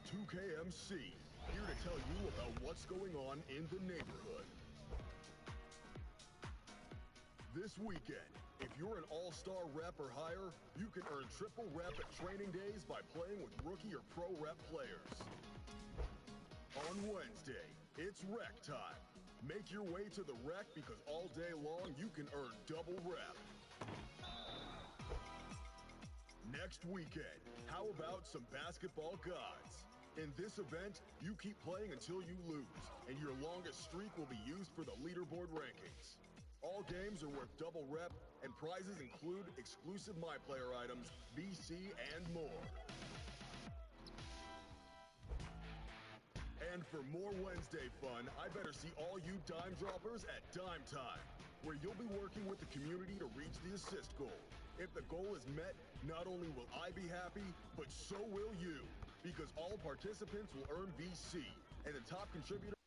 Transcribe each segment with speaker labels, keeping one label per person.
Speaker 1: 2KMC, here to tell you about what's going on in the neighborhood. This weekend, if you're an all-star rep or higher, you can earn triple rep at training days by playing with rookie or pro rep players. On Wednesday, it's rec time. Make your way to the rec because all day long you can earn double rep. Next weekend, how about some basketball gods? In this event, you keep playing until you lose, and your longest streak will be used for the leaderboard rankings. All games are worth double rep, and prizes include exclusive MyPlayer items, BC, and more. And for more Wednesday fun, I better see all you dime droppers at Dime Time, where you'll be working with the community to reach the assist goal. If the goal is met, not only will I be happy, but so will you, because all participants will earn VC, and the top contributor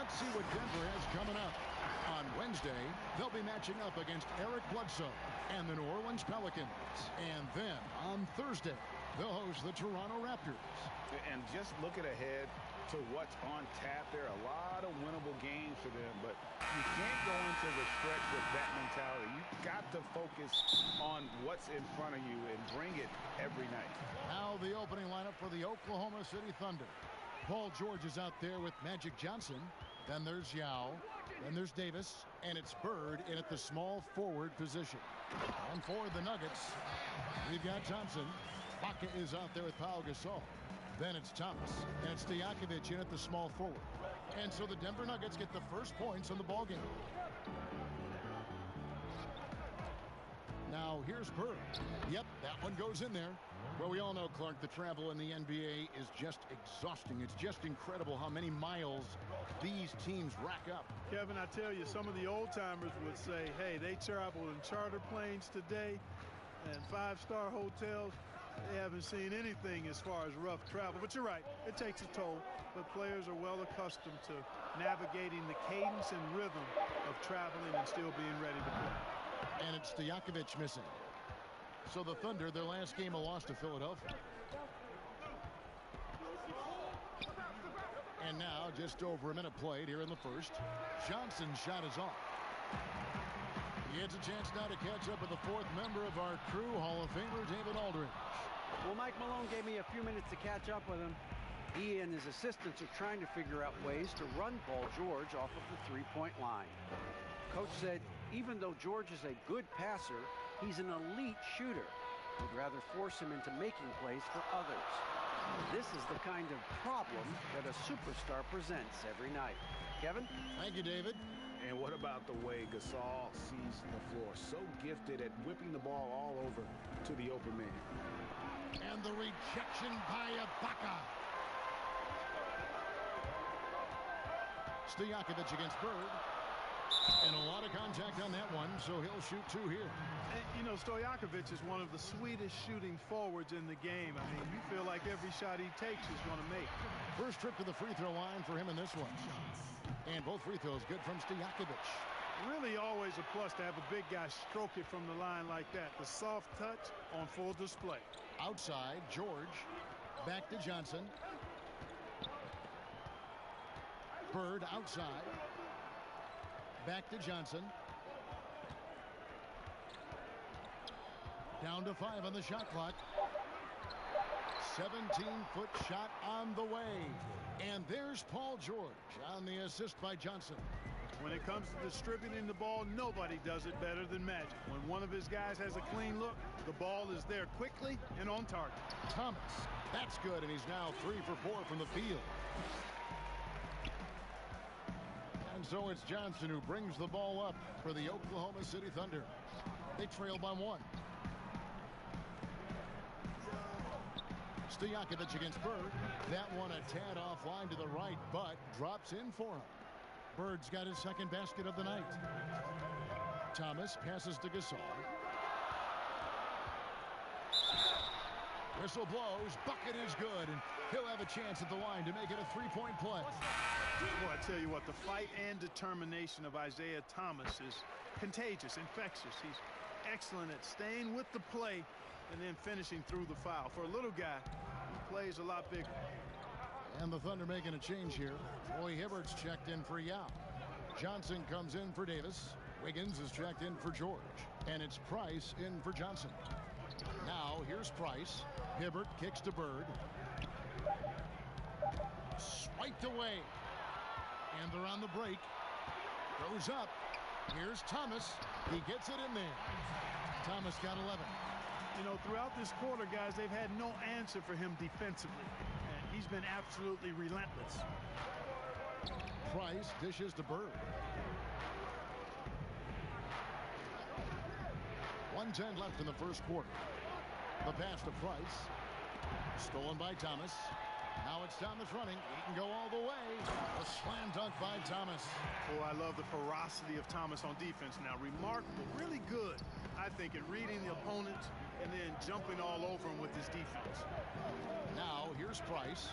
Speaker 2: Let's see what Denver has coming up. On Wednesday, they'll be matching up against Eric Bledsoe and the New Orleans Pelicans. And then on Thursday, they'll host the Toronto Raptors.
Speaker 3: And just looking ahead to what's on tap, there are a lot of winnable games for them, but you can't go into the stretch with that mentality. You've got to focus on what's in front of you and bring it every night.
Speaker 2: Now the opening lineup for the Oklahoma City Thunder. Paul George is out there with Magic Johnson. Then there's Yao. Then there's Davis. And it's Bird in at the small forward position. On for the Nuggets, we've got Thompson. Baca is out there with Pau Gasol. Then it's Thomas. And it's Stojakovic in at the small forward. And so the Denver Nuggets get the first points on the ballgame. Now here's Bird. Yep, that one goes in there. Well, we all know, Clark, the travel in the NBA is just exhausting. It's just incredible how many miles these teams rack up.
Speaker 4: Kevin, I tell you, some of the old-timers would say, hey, they travel in charter planes today and five-star hotels. They haven't seen anything as far as rough travel. But you're right, it takes a toll. But players are well accustomed to navigating the cadence and rhythm of traveling and still being ready to play.
Speaker 2: And it's Stojakovic missing. So the Thunder, their last game, a loss to Philadelphia. And now, just over a minute played here in the first. Johnson's shot is off. He has a chance now to catch up with the fourth member of our crew, Hall of Famer David Aldridge.
Speaker 5: Well, Mike Malone gave me a few minutes to catch up with him. He and his assistants are trying to figure out ways to run Paul George off of the three-point line. Coach said even though George is a good passer, he's an elite shooter. He'd rather force him into making plays for others. This is the kind of problem that a superstar presents every night. Kevin?
Speaker 2: Thank you, David.
Speaker 3: And what about the way Gasol sees the floor? So gifted at whipping the ball all over to the open man.
Speaker 2: And the rejection by Ibaka. Stojakovic against Bird. And a lot of contact on that one, so he'll shoot two here.
Speaker 4: And, you know, Stojakovic is one of the sweetest shooting forwards in the game. I mean, you feel like every shot he takes he's going to make.
Speaker 2: First trip to the free throw line for him in this one. And both free throws good from Stojakovic.
Speaker 4: Really always a plus to have a big guy stroke it from the line like that. The soft touch on full display.
Speaker 2: Outside, George. Back to Johnson. Bird outside. Back to Johnson. Down to 5 on the shot clock. 17-foot shot on the way. And there's Paul George on the assist by Johnson.
Speaker 4: When it comes to distributing the ball, nobody does it better than Magic. When one of his guys has a clean look, the ball is there quickly and on target.
Speaker 2: Thomas, that's good, and he's now 3 for 4 from the field. And so it's Johnson who brings the ball up for the Oklahoma City Thunder. They trail by 1. Stojakovic against Bird. That one a tad offline to the right, but drops in for him. Bird's got his second basket of the night. Thomas passes to Gasol. Whistle blows. Bucket is good, and he'll have a chance at the line to make it a three-point play.
Speaker 4: Well, I tell you what, the fight and determination of Isaiah Thomas is contagious, infectious. He's excellent at staying with the play and then finishing through the foul. For a little guy, he plays a lot bigger.
Speaker 2: And the Thunder making a change here. Roy Hibbert's checked in for Yao. Johnson comes in for Davis. Wiggins is checked in for George. And it's Price in for Johnson. Now here's Price. Hibbert kicks to Bird. Swiped away. And they're on the break. Goes up. Here's Thomas. He gets it in there. Thomas got 11.
Speaker 4: You know, throughout this quarter, guys, they've had no answer for him defensively. And he's been absolutely relentless.
Speaker 2: Price dishes to Bird. 1:10 left in the first quarter. The pass to Price. Stolen by Thomas. Now it's Thomas running. He can go all the way. A slam dunk by Thomas.
Speaker 4: Oh, I love the ferocity of Thomas on defense now. Remarkable, really good, I think, at reading the opponent and then jumping all over him with his defense.
Speaker 2: Now here's Price.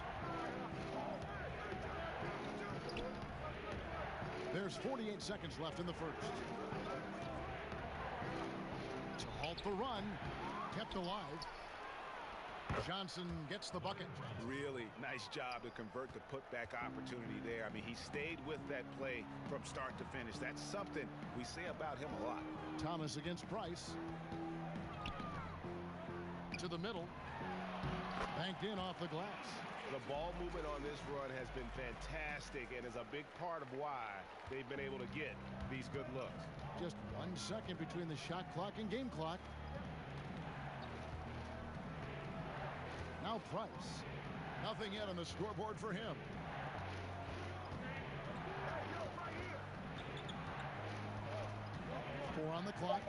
Speaker 2: There's 48 seconds left in the first. To halt the run. Kept alive. Johnson gets the bucket.
Speaker 3: Really nice job to convert the putback opportunity there. I mean, he stayed with that play from start to finish. That's something we say about him a lot.
Speaker 2: Thomas against Price. To the middle. Banked in off the glass.
Speaker 3: The ball movement on this run has been fantastic and is a big part of why they've been able to get these good looks.
Speaker 2: Just 1 second between the shot clock and game clock. Now Price. Nothing yet on the scoreboard for him. Four on the clock.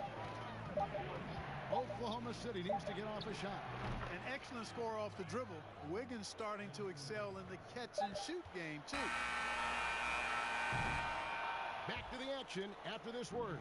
Speaker 2: Oklahoma City needs to get off a shot.
Speaker 4: An excellent score off the dribble. Wiggins starting to excel in the catch and shoot game, too.
Speaker 2: Back to the action after this word.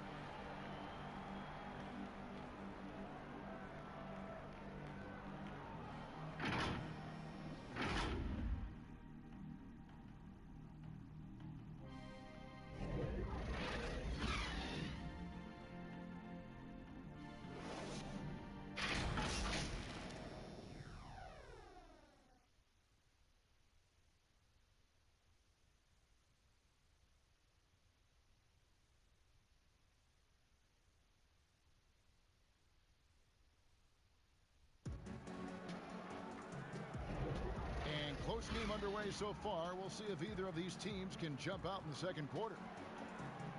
Speaker 2: Close game underway so far. We'll see if either of these teams can jump out in the second quarter.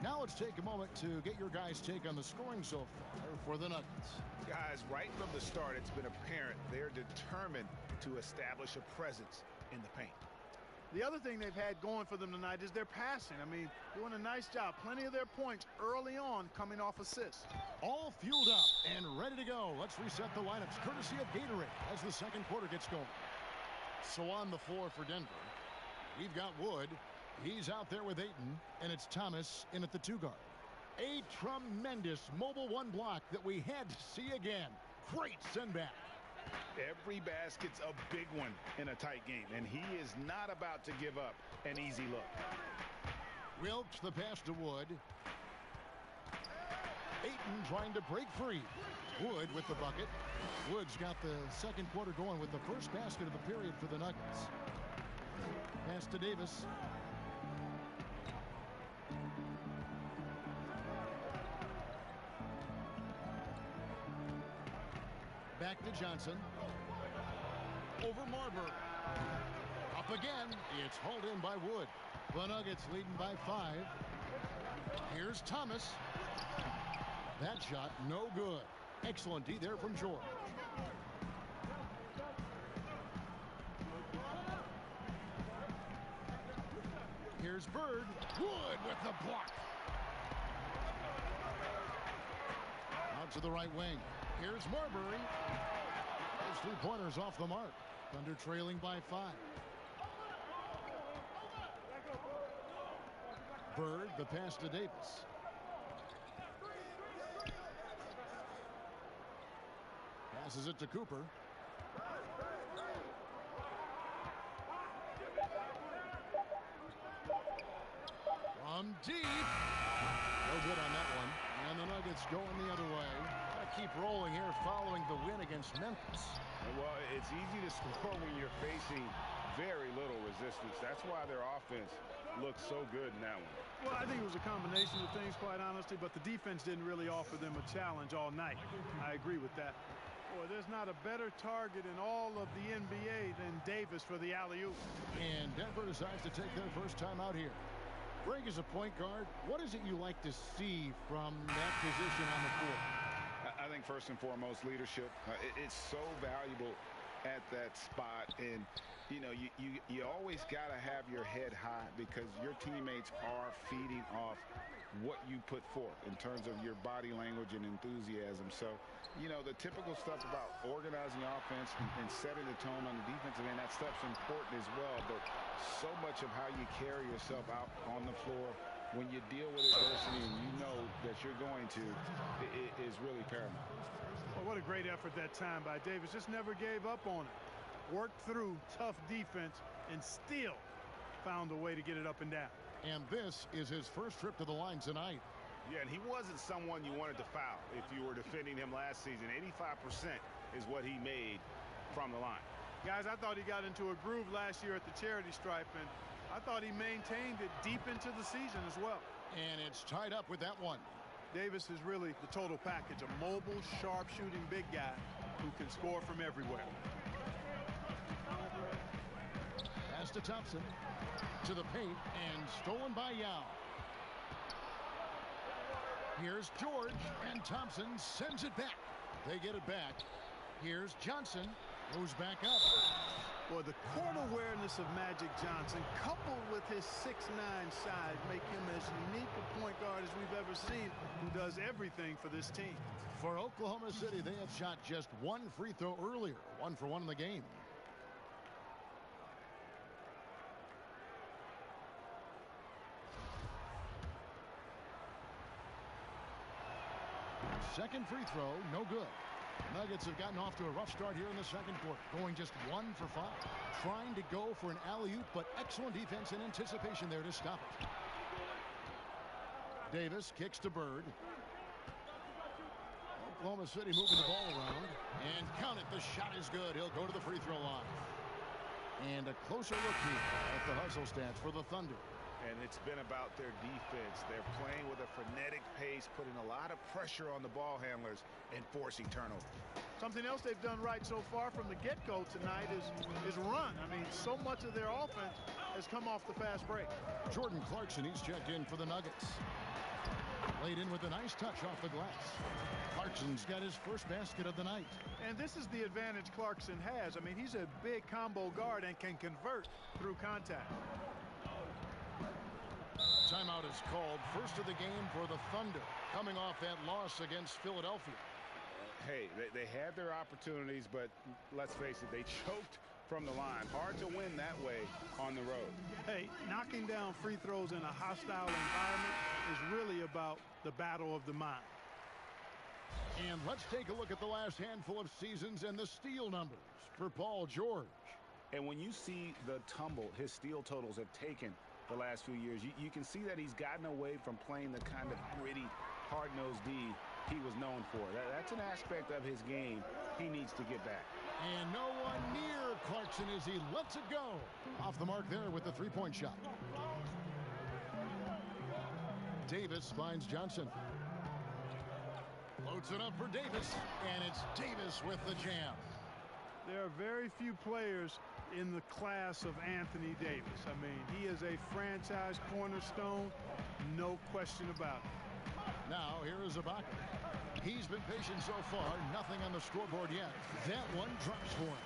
Speaker 2: Now let's take a moment to get your guys' take on the scoring so far for the Nuggets.
Speaker 3: Guys, right from the start, it's been apparent they're determined to establish a presence in the paint.
Speaker 4: The other thing they've had going for them tonight is their passing. I mean, doing a nice job. Plenty of their points early on coming off assists.
Speaker 2: All fueled up and ready to go. Let's reset the lineups courtesy of Gatorade as the second quarter gets going. So on the floor for Denver, we've got Wood. He's out there with Ayton, and it's Thomas in at the 2 guard. A tremendous mobile 1 block that we had to see again. Great send back.
Speaker 3: Every basket's a big one in a tight game, and he is not about to give up an easy look.
Speaker 2: Wilkes the pass to Wood. Ayton trying to break free. Wood with the bucket. Wood's got the second quarter going with the first basket of the period for the Nuggets. Pass to Davis. Back to Johnson. Over Marbury. Up again. It's hauled in by Wood. The Nuggets leading by 5. Here's Thomas. That shot no good. Excellent D there from George. Here's Bird. Wood with the block. Out to the right wing. Here's Marbury. Those 3-pointers off the mark. Thunder trailing by 5. Bird, the pass to Davis. Passes it to Cooper. From deep. No good on that one. And the Nuggets going the other way. Gotta keep rolling here following the win against Memphis.
Speaker 3: Well, it's easy to score when you're facing very little resistance. That's why their offense looks so good in that one.
Speaker 4: Well, I think it was a combination of things, quite honestly, but the defense didn't really offer them a challenge all night. I agree with that. Boy, there's not a better target in all of the NBA than Davis for the alley-oop.
Speaker 2: And Denver decides to take their first time out here. Greg, as a point guard, what is it you like to see from that position on the floor?
Speaker 3: I think first and foremost, leadership. It's so valuable at that spot. And, you know, you always got to have your head high because your teammates are feeding off what you put forth in terms of your body language and enthusiasm. So, you know, the typical stuff about organizing offense and setting the tone on the defensive end, that stuff's important as well. But so much of how you carry yourself out on the floor when you deal with adversity and you know that you're going to, it is really paramount.
Speaker 4: Well, what a great effort that time by Davis. Just never gave up on it. Worked through tough defense and still found a way to get it up and down.
Speaker 2: And this is his first trip to the line tonight.
Speaker 3: Yeah, and he wasn't someone you wanted to foul if you were defending him last season. 85% is what he made from the line.
Speaker 4: Guys, I thought he got into a groove last year at the charity stripe, and I thought he maintained it deep into the season as well.
Speaker 2: And it's tied up with that one.
Speaker 4: Davis is really the total package, a mobile, sharp-shooting big guy who can score from everywhere.
Speaker 2: Pass to Thompson. To the paint and stolen by Yao. Here's George, and Thompson sends it back. They get it back. Here's Johnson. Goes back up.
Speaker 4: Boy, the court awareness of Magic Johnson, coupled with his 6'9" size, make him as unique a point guard as we've ever seen, who does everything for this team.
Speaker 2: For Oklahoma City, they have shot just one free throw earlier. 1 for 1 in the game. Second free throw, no good. Nuggets have gotten off to a rough start here in the second quarter, going just 1 for 5. Trying to go for an alley-oop, but excellent defense and anticipation there to stop it. Davis kicks to Bird. Oklahoma City moving the ball around. And count it, the shot is good. He'll go to the free throw line. And a closer look here at the hustle stats for the Thunder.
Speaker 3: And it's been about their defense. They're playing with a frenetic pace, putting a lot of pressure on the ball handlers and forcing turnovers.
Speaker 4: Something else they've done right so far from the get-go tonight is run. I mean, so much of their offense has come off the fast break.
Speaker 2: Jordan Clarkson, he's checked in for the Nuggets. Laid in with a nice touch off the glass. Clarkson's got his first basket of the night.
Speaker 4: And this is the advantage Clarkson has. I mean, he's a big combo guard and can convert through contact.
Speaker 2: Timeout is called. First of the game for the Thunder, coming off that loss against Philadelphia.
Speaker 3: Hey, they had their opportunities, but let's face it, they choked from the line. Hard to win that way on the road.
Speaker 4: Hey, knocking down free throws in a hostile environment is really about the battle of the mind.
Speaker 2: And let's take a look at the last handful of seasons and the steal numbers for Paul George.
Speaker 3: And when you see the tumble his steal totals have taken the last few years, you can see that he's gotten away from playing the kind of gritty, hard-nosed D he was known for. That's an aspect of his game he needs to get back.
Speaker 2: And no one near Clarkson as he lets it go. Off the mark there with the three-point shot. Davis finds Johnson. Loads it up for Davis, and it's Davis with the jam.
Speaker 4: There are very few players in the class of Anthony Davis. I mean, he is a franchise cornerstone, no question about it.
Speaker 2: Now, here is Ibaka. He's been patient so far, nothing on the scoreboard yet. That one drops for him.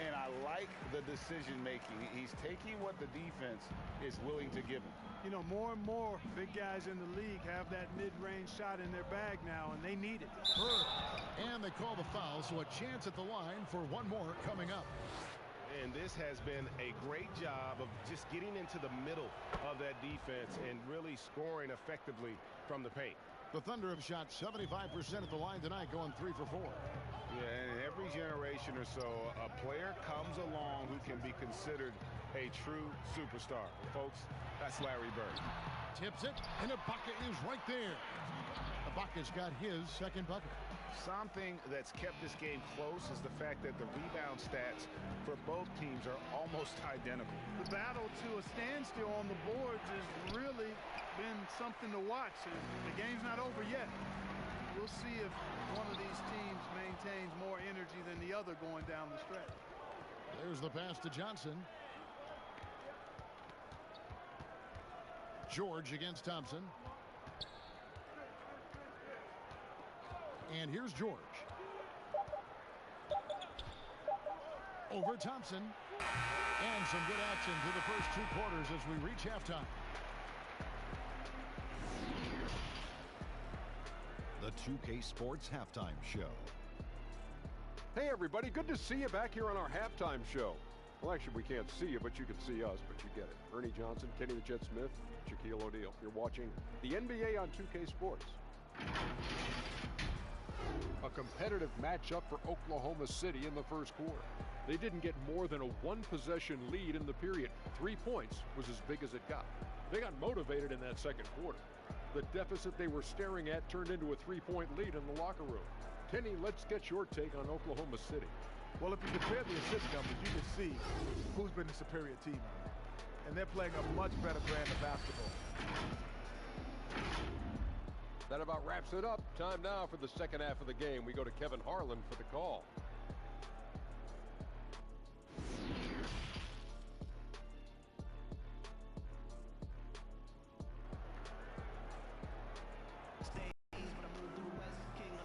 Speaker 3: And I like the decision-making. He's taking what the defense is willing to give him.
Speaker 4: You know, more and more big guys in the league have that mid-range shot in their bag now, and they need it.
Speaker 2: And they call the foul, so a chance at the line for one more coming up.
Speaker 3: And this has been a great job of just getting into the middle of that defense and really scoring effectively from the paint.
Speaker 2: The Thunder have shot 75% at the line tonight, going 3 for 4.
Speaker 3: Yeah, and every generation or so, a player comes along who can be considered a true superstar. Folks, that's Larry Bird.
Speaker 2: Tips it, and Ibaka is right there. Ibaka's got his second bucket.
Speaker 3: Something that's kept this game close is the fact that the rebound stats for both teams are almost identical.
Speaker 4: The battle to a standstill on the boards has really been something to watch. The game's not over yet. We'll see if one of these teams maintains more energy than the other going down the stretch.
Speaker 2: There's the pass to Johnson. George against Thompson. And here's George. Over Thompson. And some good action through the first 2 quarters as we reach halftime.
Speaker 6: The 2K Sports Halftime Show.
Speaker 7: Hey everybody, good to see you back here on our halftime show. Well, actually we can't see you, but you can see us, but you get it. Ernie Johnson, Kenny the Jet Smith, Shaquille O'Neal. You're watching the NBA on 2K Sports. A competitive matchup for Oklahoma City in the first quarter. They didn't get more than a 1-possession lead in the period. 3 points was as big as it got. They got motivated in that second quarter. The deficit they were staring at turned into a 3-point lead in the locker room. Kenny, let's get your take on Oklahoma City.
Speaker 8: Well, if you compare the assist numbers, you can see who's been the superior team. And they're playing a much better brand of basketball.
Speaker 7: That about wraps it up. Time now for the second half of the game. We go to Kevin Harlan for the call.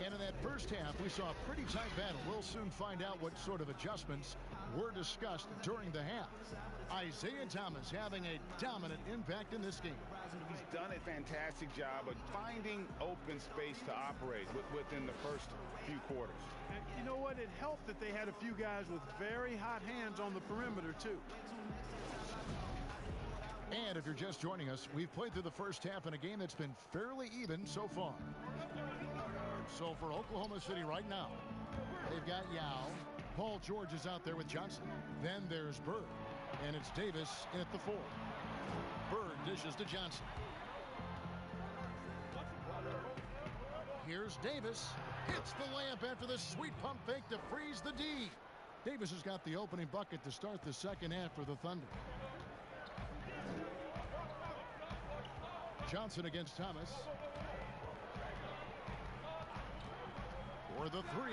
Speaker 2: And in that first half, we saw a pretty tight battle. We'll soon find out what sort of adjustments were discussed during the half. Isaiah Thomas having a dominant impact in this game.
Speaker 3: He's done a fantastic job of finding open space to operate within the first few quarters.
Speaker 4: And you know what? It helped that they had a few guys with very hot hands on the perimeter, too.
Speaker 2: And if you're just joining us, we've played through the first half in a game that's been fairly even so far. So for Oklahoma City right now, they've got Yao. Paul George is out there with Johnson. Then there's Bird. And it's Davis in at the 4. Bird dishes to Johnson. Here's Davis. Hits the layup after the sweet pump fake to freeze the D. Davis has got the opening bucket to start the second half for the Thunder. Johnson against Thomas. For the 3.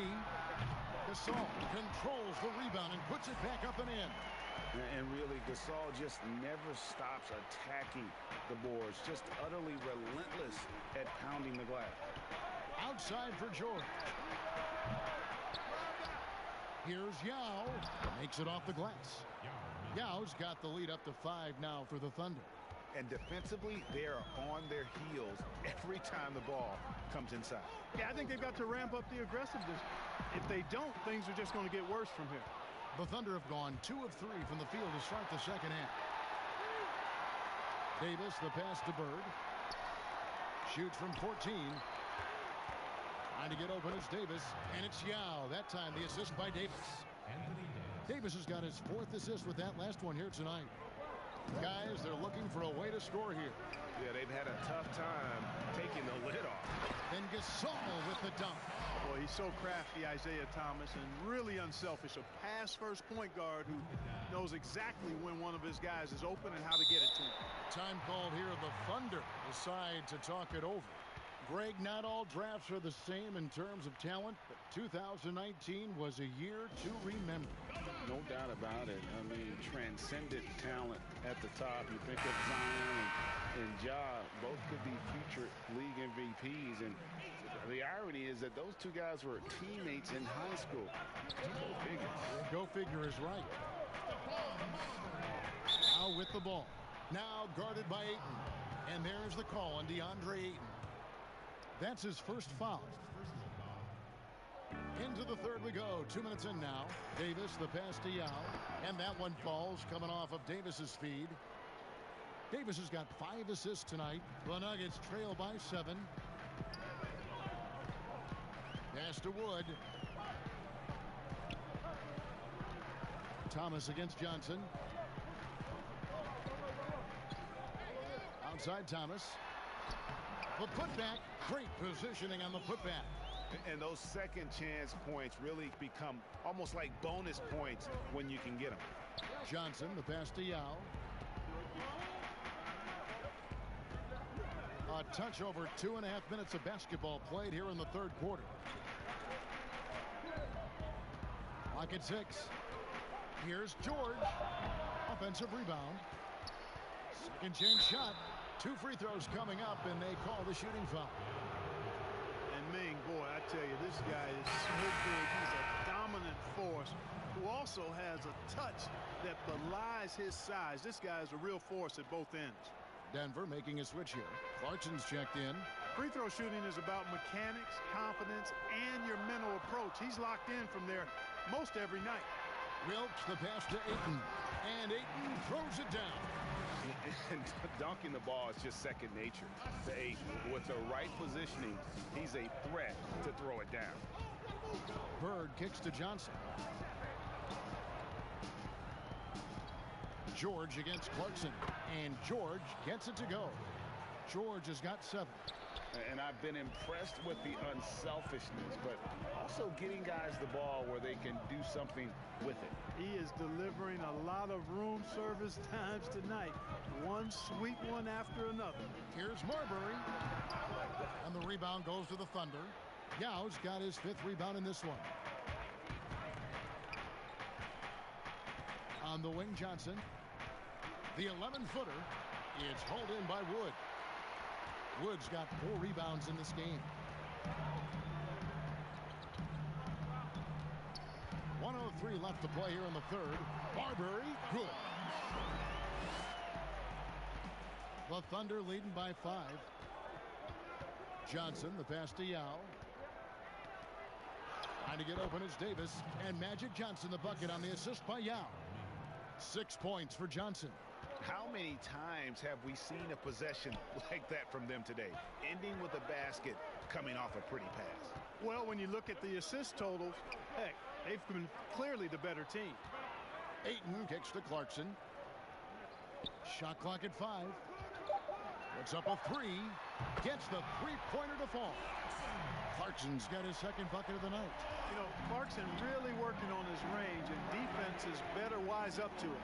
Speaker 2: Gasol controls the rebound and puts it back up and in.
Speaker 3: And really, Gasol just never stops attacking the boards. Just utterly relentless at pounding the glass.
Speaker 2: Outside for George. Here's Yao. Makes it off the glass. Yao's got the lead up to 5 now for the Thunder.
Speaker 3: And defensively, they are on their heels every time the ball comes inside.
Speaker 4: Yeah, I think they've got to ramp up the aggressiveness. If they don't, things are just going to get worse from here.
Speaker 2: The Thunder have gone 2 of 3 from the field to start the second half. Davis, the pass to Bird. Shoots from 14. Trying to get open is Davis, and it's Yao. That time the assist by Davis. Davis has got his 4th assist with that last one here tonight. Guys, they're looking for a way to score here.
Speaker 3: Yeah, they've had a tough time taking the lid off.
Speaker 2: Then Gasol with the dunk.
Speaker 4: Boy, he's so crafty, Isaiah Thomas, and really unselfish. A pass-first point guard who knows exactly when one of his guys is open and how to get it to him.
Speaker 2: Time called here. The Thunder decide to talk it over. Greg, not all drafts are the same in terms of talent, but 2019 was a year to remember.
Speaker 3: No doubt about it. I mean, transcendent talent at the top. You think of Zion and Ja, both could be future league MVPs. And the irony is that those two guys were teammates in high school. Go figure.
Speaker 2: Go figure is right. Now with the ball. Now guarded by Ayton. And there's the call on DeAndre Ayton. That's his first foul. Into the third we go. 2 minutes in now. Davis, the pass to Yao. And that one falls coming off of Davis's feed. Davis has got 5 assists tonight. The Nuggets trail by 7. Pass to Wood. Thomas against Johnson. Outside Thomas. The putback. Great positioning on the putback.
Speaker 3: And those second chance points really become almost like bonus points when you can get them.
Speaker 2: Johnson, the pass to Yao. A touch over 2.5 minutes of basketball played here in the third quarter. Clock at 6. Here's George. Offensive rebound. Second chance shot. 2 free throws coming up, and they call the shooting foul.
Speaker 4: And Ming, boy, I tell you, this guy is so big. He's a dominant force who also has a touch that belies his size. This guy is a real force at both ends.
Speaker 2: Denver making a switch here. Clarkson's checked in.
Speaker 4: Free throw shooting is about mechanics, confidence, and your mental approach. He's locked in from there most every night.
Speaker 2: Wilkes, the pass to Ayton. And Ayton throws it down.
Speaker 3: And dunking the ball is just second nature to Ayton. With the right positioning, he's a threat to throw it down.
Speaker 2: Bird kicks to Johnson. George against Clarkson. And George gets it to go. George has got 7.
Speaker 3: And I've been impressed with the unselfishness, but also getting guys the ball where they can do something with it.
Speaker 4: He is delivering a lot of room service times tonight. One sweet one after another.
Speaker 2: Here's Marbury. And the rebound goes to the Thunder. Yao's got his 5th rebound in this one. On the wing, Johnson. The 11-footer. It's hauled in by Wood. Wood's got 4 rebounds in this game. 1:03 left to play here in the third. Marbury, good. The Thunder leading by 5. Johnson, the pass to Yao. Trying to get open is Davis. And Magic Johnson, the bucket on the assist by Yao. 6 points for Johnson.
Speaker 3: How many times have we seen a possession like that from them today? Ending with a basket, coming off a pretty pass.
Speaker 4: Well, when you look at the assist totals, heck, they've been clearly the better team.
Speaker 2: Ayton kicks to Clarkson. Shot clock at 5. Puts up a 3. Gets the three-pointer to fall. Clarkson's got his 2nd bucket of the night.
Speaker 4: You know, Clarkson really working on his range, and defenses better wise up to it.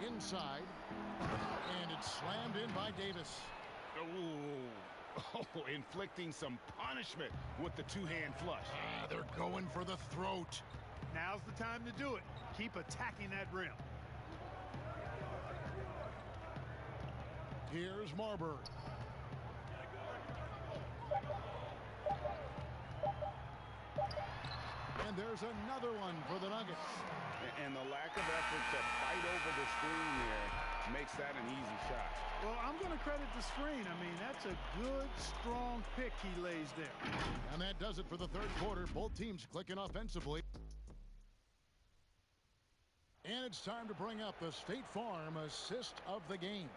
Speaker 2: Inside. And it's slammed in by Davis.
Speaker 3: Oh, inflicting some punishment with the 2-hand flush.
Speaker 2: They're going for the throat.
Speaker 4: Now's the time to do it. Keep attacking that rim.
Speaker 2: Here's Marbury. And there's another one for the Nuggets.
Speaker 3: And the lack of effort to fight over the screen there makes that an easy shot.
Speaker 4: Well, I'm going to credit the screen. I mean, that's a good, strong pick he lays there.
Speaker 2: And that does it for the third quarter. Both teams clicking offensively. And it's time to bring up the State Farm assist of the game.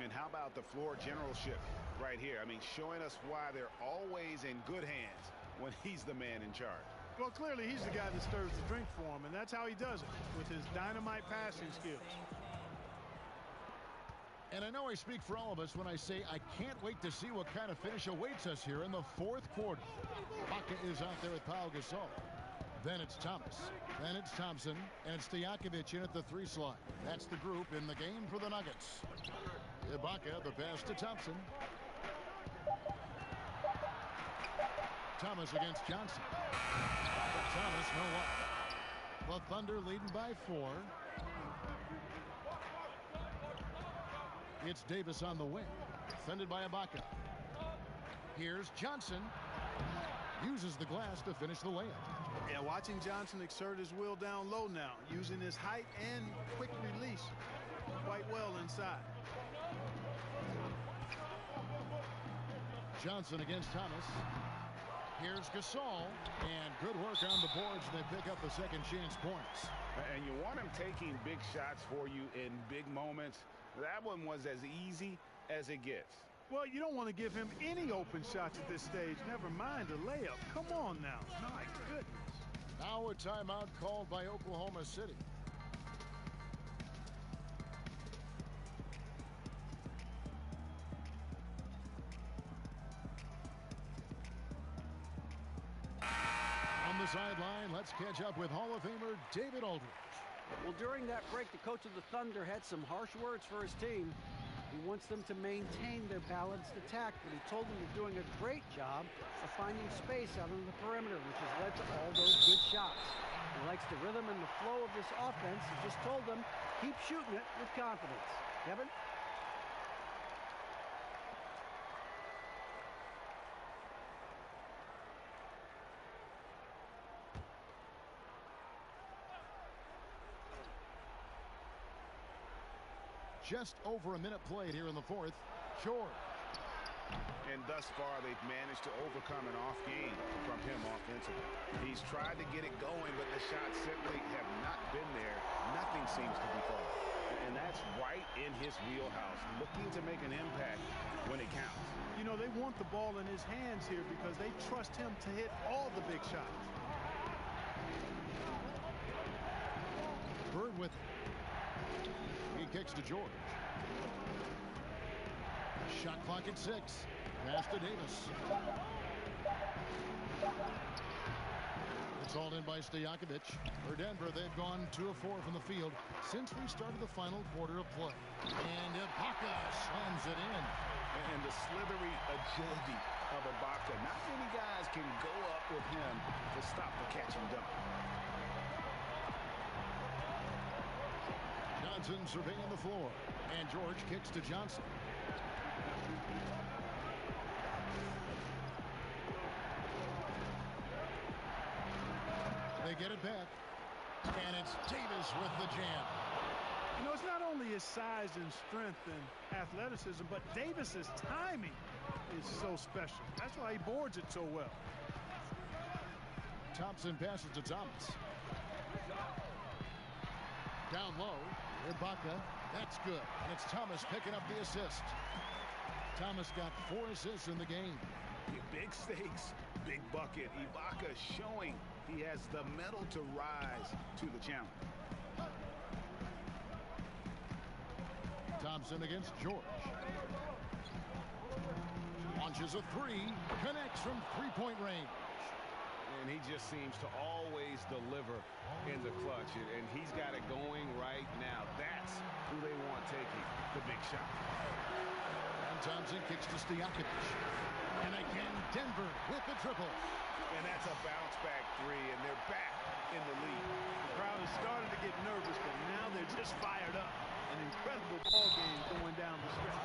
Speaker 3: And how about the floor generalship right here? I mean, showing us why they're always in good hands when he's the man in charge.
Speaker 4: Well, clearly he's the guy that stirs the drink for him, and that's how he does it, with his dynamite passing skills.
Speaker 2: And I know I speak for all of us when I say I can't wait to see what kind of finish awaits us here in the fourth quarter. Baca is out there with Pau Gasol. Then it's Thomas. Then it's Thompson. And it's Stojakovic in at the 3 slot. That's the group in the game for the Nuggets. Ibaka, the pass to Thompson. Thomas against Johnson. Thomas, no up. The Thunder leading by 4. It's Davis on the wing. Defended by Ibaka. Here's Johnson. Uses the glass to finish the layup.
Speaker 4: Yeah, watching Johnson exert his will down low now, using his height and quick release quite well inside.
Speaker 2: Johnson against Thomas. Here's Gasol, and good work on the boards. They pick up the second chance points.
Speaker 3: And you want him taking big shots for you in big moments. That one was as easy as it gets.
Speaker 4: Well, you don't want to give him any open shots at this stage. Never mind a layup. Come on now. My goodness.
Speaker 2: Now a timeout called by Oklahoma City. On the sideline, let's catch up with Hall of Famer David Aldridge.
Speaker 5: Well, during that break, the coach of the Thunder had some harsh words for his team. He wants them to maintain their balanced attack, but he told them they're doing a great job of finding space out on the perimeter, which has led to all those good shots. He likes the rhythm and the flow of this offense. He just told them, keep shooting it with confidence. Kevin?
Speaker 2: Just over a minute played here in the fourth. George.
Speaker 3: And thus far, they've managed to overcome an off game from him offensively. He's tried to get it going, but the shots simply have not been there. Nothing seems to be falling. And that's right in his wheelhouse, looking to make an impact when it counts.
Speaker 4: You know, they want the ball in his hands here because they trust him to hit all the big shots.
Speaker 2: Bird with it. He kicks to George. Shot clock at 6. Pass to Davis. It's hauled in by Stojakovic. For Denver, they've gone 2 of 4 from the field since we started the final quarter of play. And Ibaka slams it in.
Speaker 3: And the slithery agility of Ibaka. Not many guys can go up with him to stop the catch and dunk.
Speaker 2: Johnson surveying the floor. And George kicks to Johnson. They get it back. And it's Davis with the jam.
Speaker 4: You know, it's not only his size and strength and athleticism, but Davis's timing is so special. That's why he boards it so well.
Speaker 2: Thompson passes to Thomas. Down low. Ibaka. That's good. And it's Thomas picking up the assist. Thomas got 4 assists in the game.
Speaker 3: Big stakes, big bucket. Ibaka showing he has the mettle to rise to the challenge.
Speaker 2: Thompson against George. Launches a 3. Connects from three-point range.
Speaker 3: And he just seems to always deliver in the clutch. And he's got it going right now. That's who they want taking the big shot.
Speaker 2: And Thompson kicks to Stojakovic. And again, Denver with the triple.
Speaker 3: And that's a bounce-back 3, and they're back in the lead.
Speaker 4: The crowd is starting to get nervous, but now they're just fired up. An incredible ball game going down the stretch.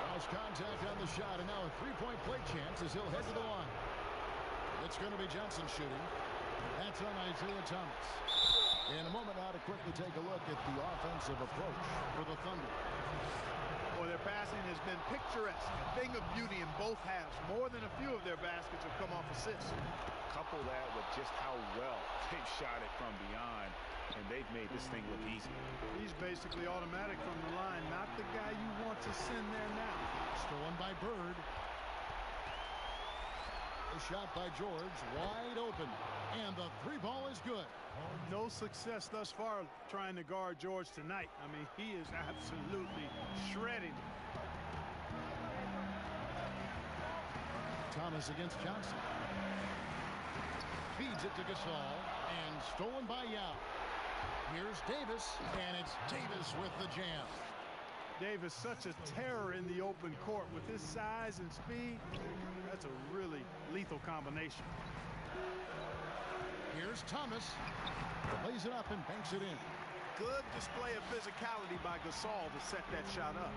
Speaker 2: Cross contact on the shot, and now a three-point play chance as he'll head to the line. It's going to be Johnson shooting. That's on Isaiah Thomas. In a moment now to quickly take a look at the offensive approach for the Thunder.
Speaker 4: Boy, their passing has been picturesque, a thing of beauty in both halves. More than a few of their baskets have come off assists.
Speaker 3: Couple that with just how well they've shot it from beyond, and they've made this thing look easy.
Speaker 4: He's basically automatic from the line, not the guy you want to send there now.
Speaker 2: Stolen by Bird. A shot by George, wide open, and the 3 ball is good.
Speaker 4: No success thus far trying to guard George tonight. I mean, he is absolutely shredding.
Speaker 2: Thomas against Johnson. Feeds it to Gasol, and stolen by Yao. Here's Davis, and it's Davis with the jam.
Speaker 4: Davis, such a terror in the open court. With his size and speed, that's a really lethal combination.
Speaker 2: Here's Thomas. Lays it up and banks it in.
Speaker 4: Good display of physicality by Gasol to set that shot up.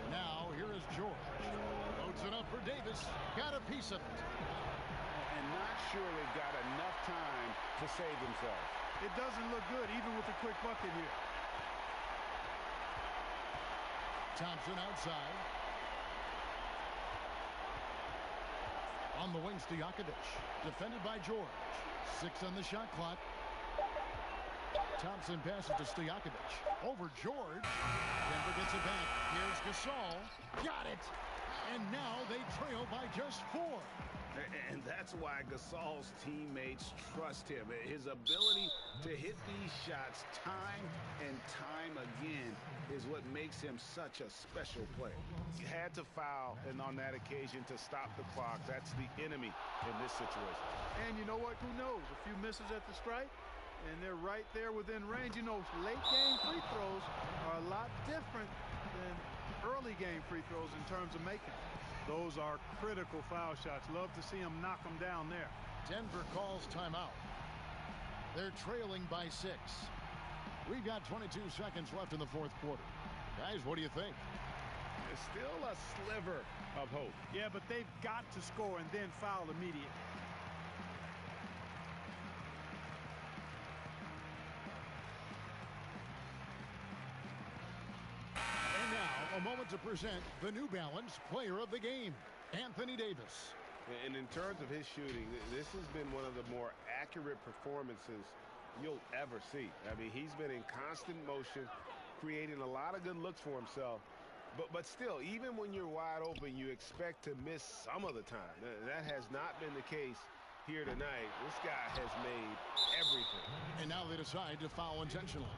Speaker 2: Now, here is George. Loads it up for Davis. Got a piece of it.
Speaker 3: And not sure they've got enough time to save themselves.
Speaker 4: It doesn't look good, even with the quick bucket here.
Speaker 2: Thompson outside. On the wing, Stojakovic. Defended by George. 6 on the shot clock. Thompson passes to Stojakovic. Over George. Denver gets it back. Here's Gasol. Got it. And now they trail by just 4.
Speaker 3: And that's why Gasol's teammates trust him. His ability to hit these shots time and time again is what makes him such a special player. He had to foul, and on that occasion to stop the clock. That's the enemy in this situation.
Speaker 4: And you know what? Who knows? A few misses at the stripe, and they're right there within range. You know, late game free throws are a lot different than early game free throws in terms of making them. Those are critical foul shots. Love to see him knock them down there.
Speaker 2: Denver calls timeout. They're trailing by 6. We've got 22 seconds left in the fourth quarter. Guys, what do you think?
Speaker 3: There's still a sliver of hope.
Speaker 4: Yeah, but they've got to score and then foul immediately.
Speaker 2: A moment to present the New Balance Player of the Game, Anthony Davis.
Speaker 3: And in terms of his shooting, this has been one of the more accurate performances you'll ever see. I mean, he's been in constant motion, creating a lot of good looks for himself. But still, even when you're wide open, you expect to miss some of the time. That has not been the case here tonight. This guy has made everything.
Speaker 2: And now they decide to foul intentionally.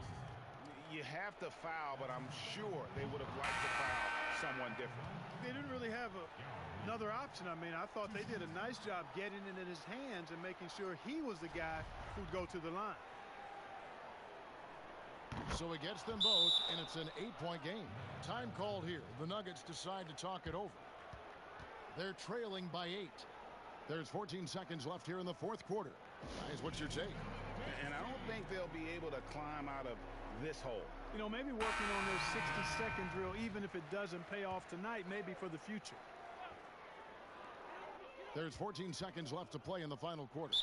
Speaker 3: You have to foul, but I'm sure they would have liked to foul someone different.
Speaker 4: They didn't really have another option. I mean, I thought they did a nice job getting it in his hands and making sure he was the guy who'd go to the line.
Speaker 2: So it gets them both, and it's an 8-point game. Time called here. The Nuggets decide to talk it over. They're trailing by 8. There's 14 seconds left here in the fourth quarter. Guys, what's your take?
Speaker 3: And I don't think they'll be able to climb out of this hole.
Speaker 4: You know, maybe working on their 60-second drill, even if it doesn't pay off tonight, maybe for the future.
Speaker 2: There's 14 seconds left to play in the final quarter.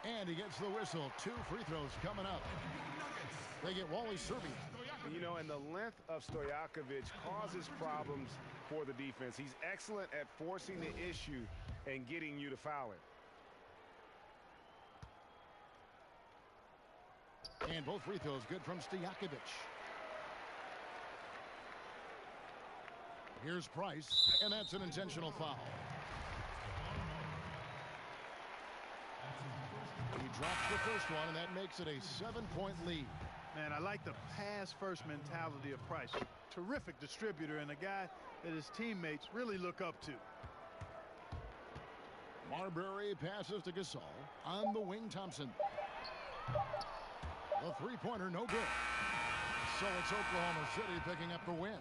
Speaker 2: And he gets the whistle. 2 free throws coming up. They get Wally serving.
Speaker 3: You know, and the length of Stojakovic causes problems for the defense. He's excellent at forcing the issue and getting you to foul him.
Speaker 2: And both free throws good from Stojakovic. Here's Price, and that's an intentional foul. He drops the first one, and that makes it a 7-point lead.
Speaker 4: Man, I like the pass-first mentality of Price. Terrific distributor and a guy that his teammates really look up to.
Speaker 2: Marbury passes to Gasol. On the wing, Thompson. The three-pointer, no good. So it's Oklahoma City picking up the win.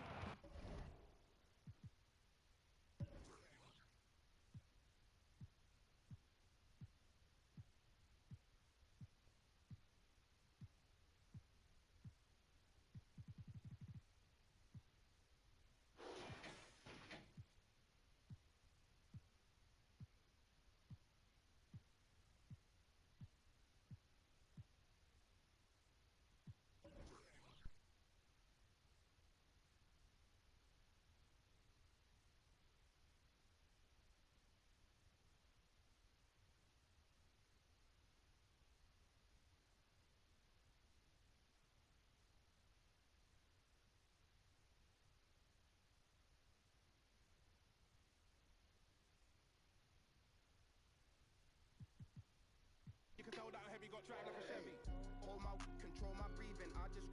Speaker 9: Hold my, control my breathing. I just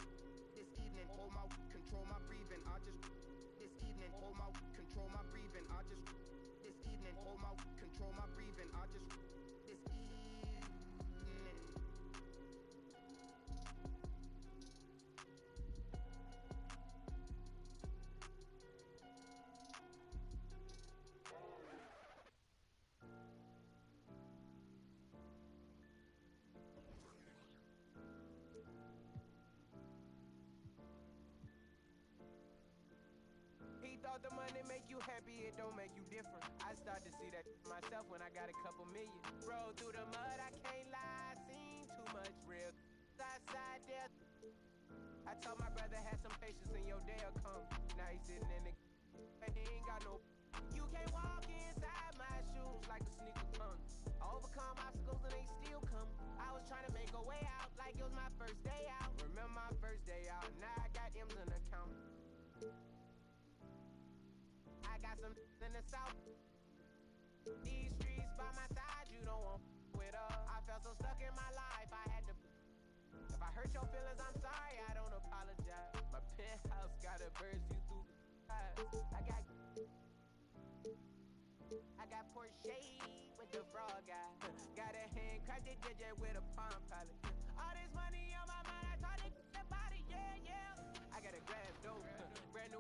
Speaker 9: this evening. Hold my, control my breathing. I just this evening. Hold my, control my breathing. I just this evening. Hold my, control my breathing. I just this evening.
Speaker 10: Thought the money make you happy, it don't make you different. I start to see that myself when I got a couple million. Roll through the mud, I can't lie, seen too much real outside there. I told my brother have some patience and your day'll come. Now he's sitting in the he ain't got no. You can't walk inside my shoes. I got some in the south. These streets by my side, you don't want with us. I felt so stuck in my life, I had to. If I hurt your feelings, I'm sorry, I don't apologize. My penthouse got a bird's view through eyes. I got Porsche with the frog guy. Got a handcrafted JJ with a palm pilot. All this money on my mind, I try to get the body, yeah, yeah. I got a grass dope, brand new.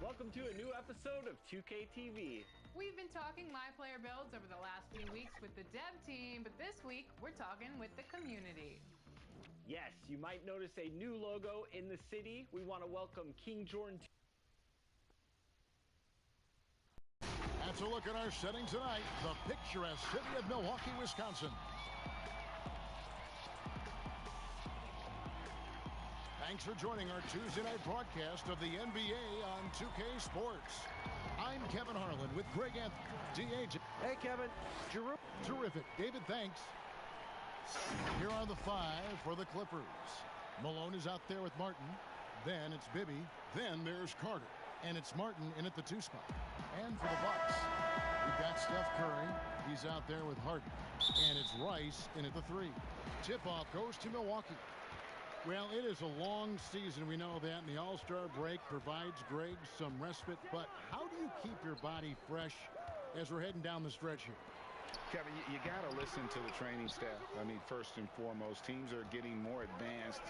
Speaker 11: Welcome to a new episode of 2K TV.
Speaker 12: We've been talking My Player builds over the last few weeks with the dev team, but this week we're talking with the community.
Speaker 11: Yes, you might notice a new logo in the city. We want to welcome King Jordan.
Speaker 2: That's a look at our setting tonight, the picturesque city of Milwaukee, Wisconsin. Thanks for joining our Tuesday night broadcast of the NBA on 2K Sports. I'm Kevin Harlan with Greg Anthony. DH.
Speaker 5: Hey, Kevin.
Speaker 2: Terrific. David, thanks. Here are the five for the Clippers. Malone is out there with Martin. Then it's Bibby. Then there's Carter. And it's Martin in at the 2 spot. And for the Bucks, we've got Steph Curry. He's out there with Harden. And it's Rice in at the 3. Tip-off goes to Milwaukee. Well, it is a long season, we know that, and the All-Star break provides Greg some respite, but how do you keep your body fresh as we're heading down the stretch here?
Speaker 3: Kevin, you got to listen to the training staff. I mean, first and foremost, teams are getting more advanced,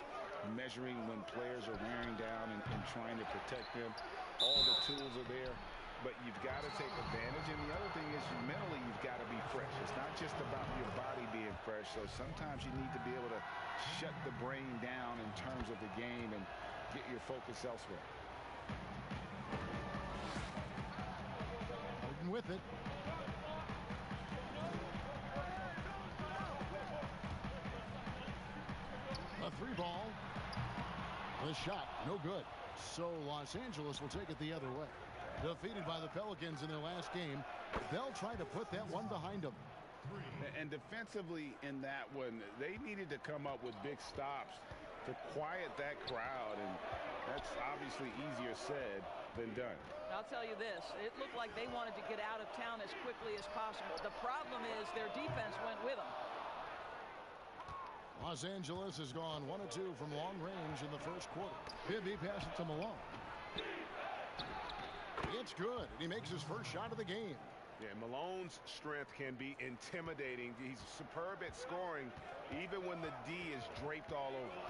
Speaker 3: measuring when players are wearing down and trying to protect them. All the tools are there, but you've got to take advantage. And the other thing is mentally you've got to be fresh. It's not just about your body being fresh. So sometimes you need to be able to shut the brain down in terms of the game and get your focus elsewhere.
Speaker 2: Harden with it. A 3-ball. The shot, no good. So Los Angeles will take it the other way. Defeated by the Pelicans in their last game, they'll try to put that one behind them.
Speaker 3: And defensively in that one, they needed to come up with big stops to quiet that crowd, and that's obviously easier said than done.
Speaker 13: I'll tell you this, it looked like they wanted to get out of town as quickly as possible. The problem is their defense went with them.
Speaker 2: Los Angeles has gone 1 of 2 from long range in the first quarter. Bibby passes to Malone. It's good, and he makes his first shot of the game.
Speaker 14: Yeah, Malone's strength can be intimidating. He's superb at scoring, even when the D is draped all over.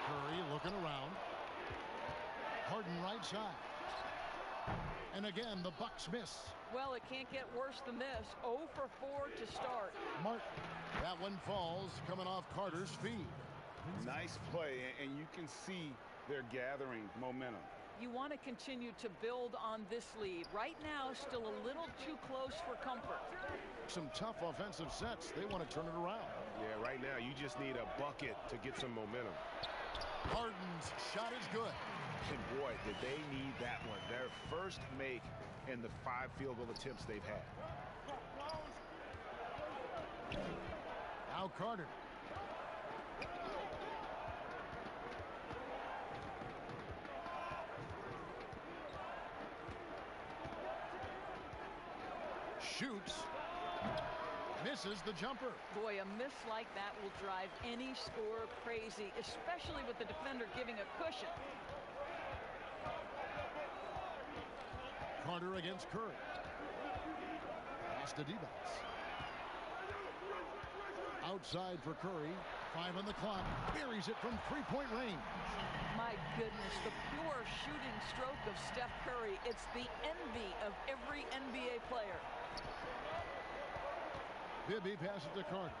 Speaker 2: Curry looking around. Harden right side. And again, the Bucks miss.
Speaker 13: Well, it can't get worse than this. 0 for 4 to start.
Speaker 2: Martin. That one falls coming off Carter's feed.
Speaker 3: Nice play, and you can see they're gathering momentum.
Speaker 13: You want to continue to build on this lead. Right now, still a little too close for comfort.
Speaker 2: Some tough offensive sets. They want to turn it around.
Speaker 14: Yeah, right now you just need a bucket to get some momentum.
Speaker 2: Harden's shot is good.
Speaker 14: And boy, did they need that one. Their first make in the 5 field goal attempts they've had.
Speaker 2: Now Carter. Shoots. Misses the jumper.
Speaker 13: Boy, a miss like that will drive any scorer crazy, especially with the defender giving a cushion.
Speaker 2: Carter against Curry. Pass to D-backs. Outside for Curry. 5 on the clock. Buries it from 3-point range.
Speaker 13: My goodness, the pure shooting stroke of Steph Curry. It's the envy of every NBA player.
Speaker 2: Bibby passes to Carter.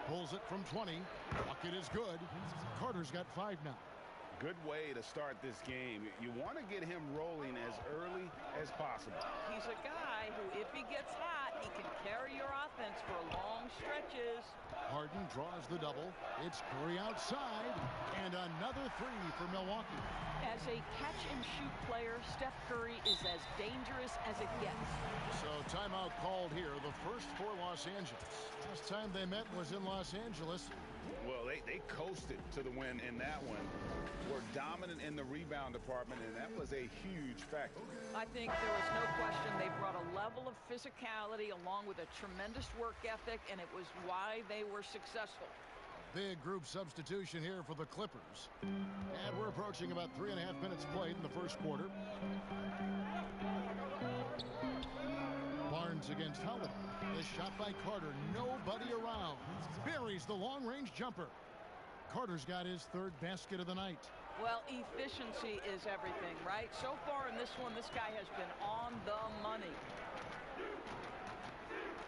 Speaker 2: Pulls it from 20. Bucket is good. Carter's got 5 now.
Speaker 3: Good way to start this game. You want to get him rolling as early as possible.
Speaker 13: He's a guy who, if he gets hot, he can carry your offense for long stretches.
Speaker 2: Harden draws the double. It's Curry outside, and And another three for Milwaukee.
Speaker 13: As a catch-and-shoot player, Steph Curry is as dangerous as it gets.
Speaker 2: So timeout called here, the first for Los Angeles. Last time they met was in Los Angeles.
Speaker 3: Well, they coasted to the win in that one. Were dominant in the rebound department, and that was a huge factor.
Speaker 13: I think there was no question they brought a level of physicality along with a tremendous work ethic, and it was why they were successful.
Speaker 2: Big group substitution here for the Clippers. And we're approaching about 3.5 minutes played in the first quarter. Barnes against Holiday. The shot by Carter. Nobody around. Buries the long-range jumper. Carter's got his third basket of the night.
Speaker 13: Well, efficiency is everything, right? So far in this one, this guy has been on the money.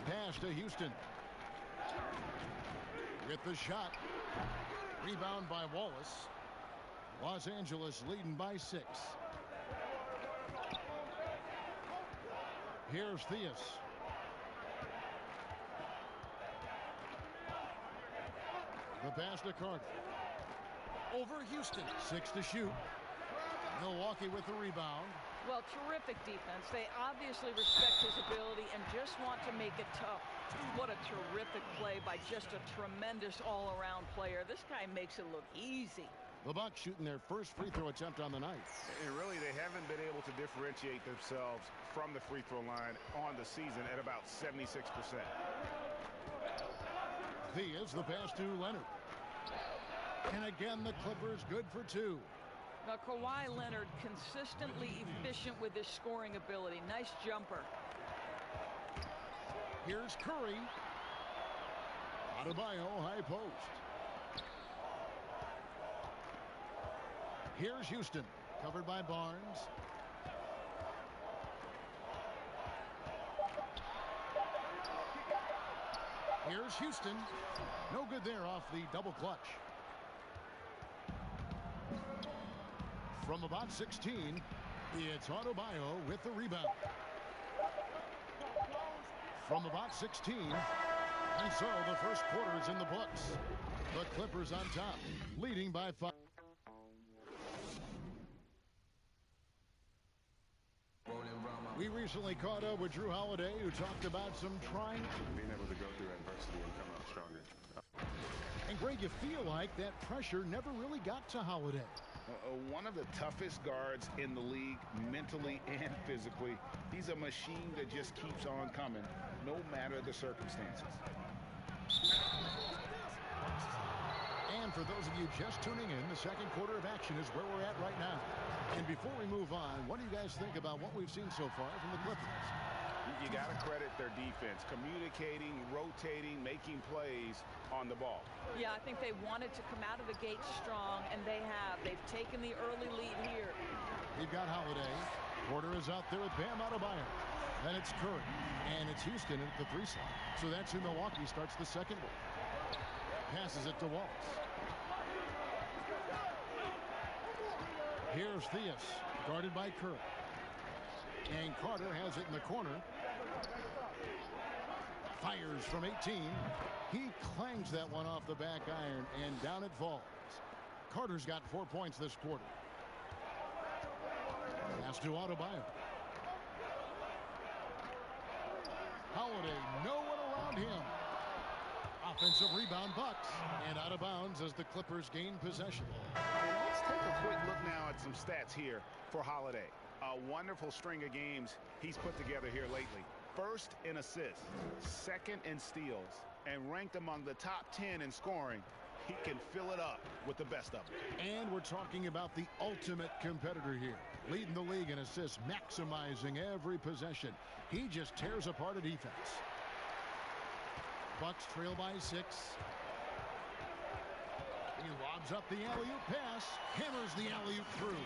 Speaker 2: Pass to Houston. With the shot. Rebound by Wallace. Los Angeles leading by 6. Here's Theus. The pass to Carter. Over Houston. 6 to shoot. Milwaukee with the rebound.
Speaker 13: Well, terrific defense. They obviously respect his ability and just want to make it tough. What a terrific play by just a tremendous all-around player. This guy makes it look easy.
Speaker 2: The Bucks shooting their first free throw attempt on the night.
Speaker 3: And really, they haven't been able to differentiate themselves from the free throw line on the season at about 76%.
Speaker 2: Theus, the pass to Leonard. And again, the Clippers good for 2.
Speaker 13: Now, Kawhi Leonard consistently efficient with his scoring ability. Nice jumper.
Speaker 2: Here's Curry. Adebayo, high post. Here's Houston, covered by Barnes. Here's Houston. No good there off the double clutch. From about 16, it's Adebayo with the rebound. From about 16, and so the first quarter is in the books. The Clippers on top, leading by 5. We recently caught up with Drew Holiday, who talked about some trying.
Speaker 15: Being able to go through adversity and come out stronger.
Speaker 2: And Greg, you feel like that pressure never really got to Holiday.
Speaker 3: One of the toughest guards in the league, mentally and physically. He's a machine that just keeps on coming, no matter the circumstances.
Speaker 2: And for those of you just tuning in, the second quarter of action is where we're at right now. And before we move on, what do you guys think about what we've seen so far from the Clippers?
Speaker 3: You got to credit their defense, communicating, rotating, making plays on the ball.
Speaker 13: Yeah, I think they wanted to come out of the gate strong, and they have. They've taken the early lead here.
Speaker 2: We've got Holiday. Porter is out there with Bam Adebayo. Then it's Curry. And it's Houston at the 3 slot. So that's who Milwaukee starts the second with. Passes it to Wallace. Here's Theus, guarded by Curry. And Carter has it in the corner. Fires from 18. He clangs that one off the back iron, and down it falls. Carter's got 4 points this quarter. Pass to Adebayo. Holiday, no one around him. Offensive rebound, Bucks, and out of bounds as the Clippers gain possession.
Speaker 3: And let's take a quick look now at some stats here for Holiday. A wonderful string of games he's put together here lately. First in assists, second in steals, and ranked among the top 10 in scoring. He can fill it up with the best of them.
Speaker 2: And we're talking about the ultimate competitor here. Leading the league in assists, maximizing every possession. He just tears apart a defense. Bucks trail by 6. He lobs up the alley-oop pass, hammers the alley-oop through.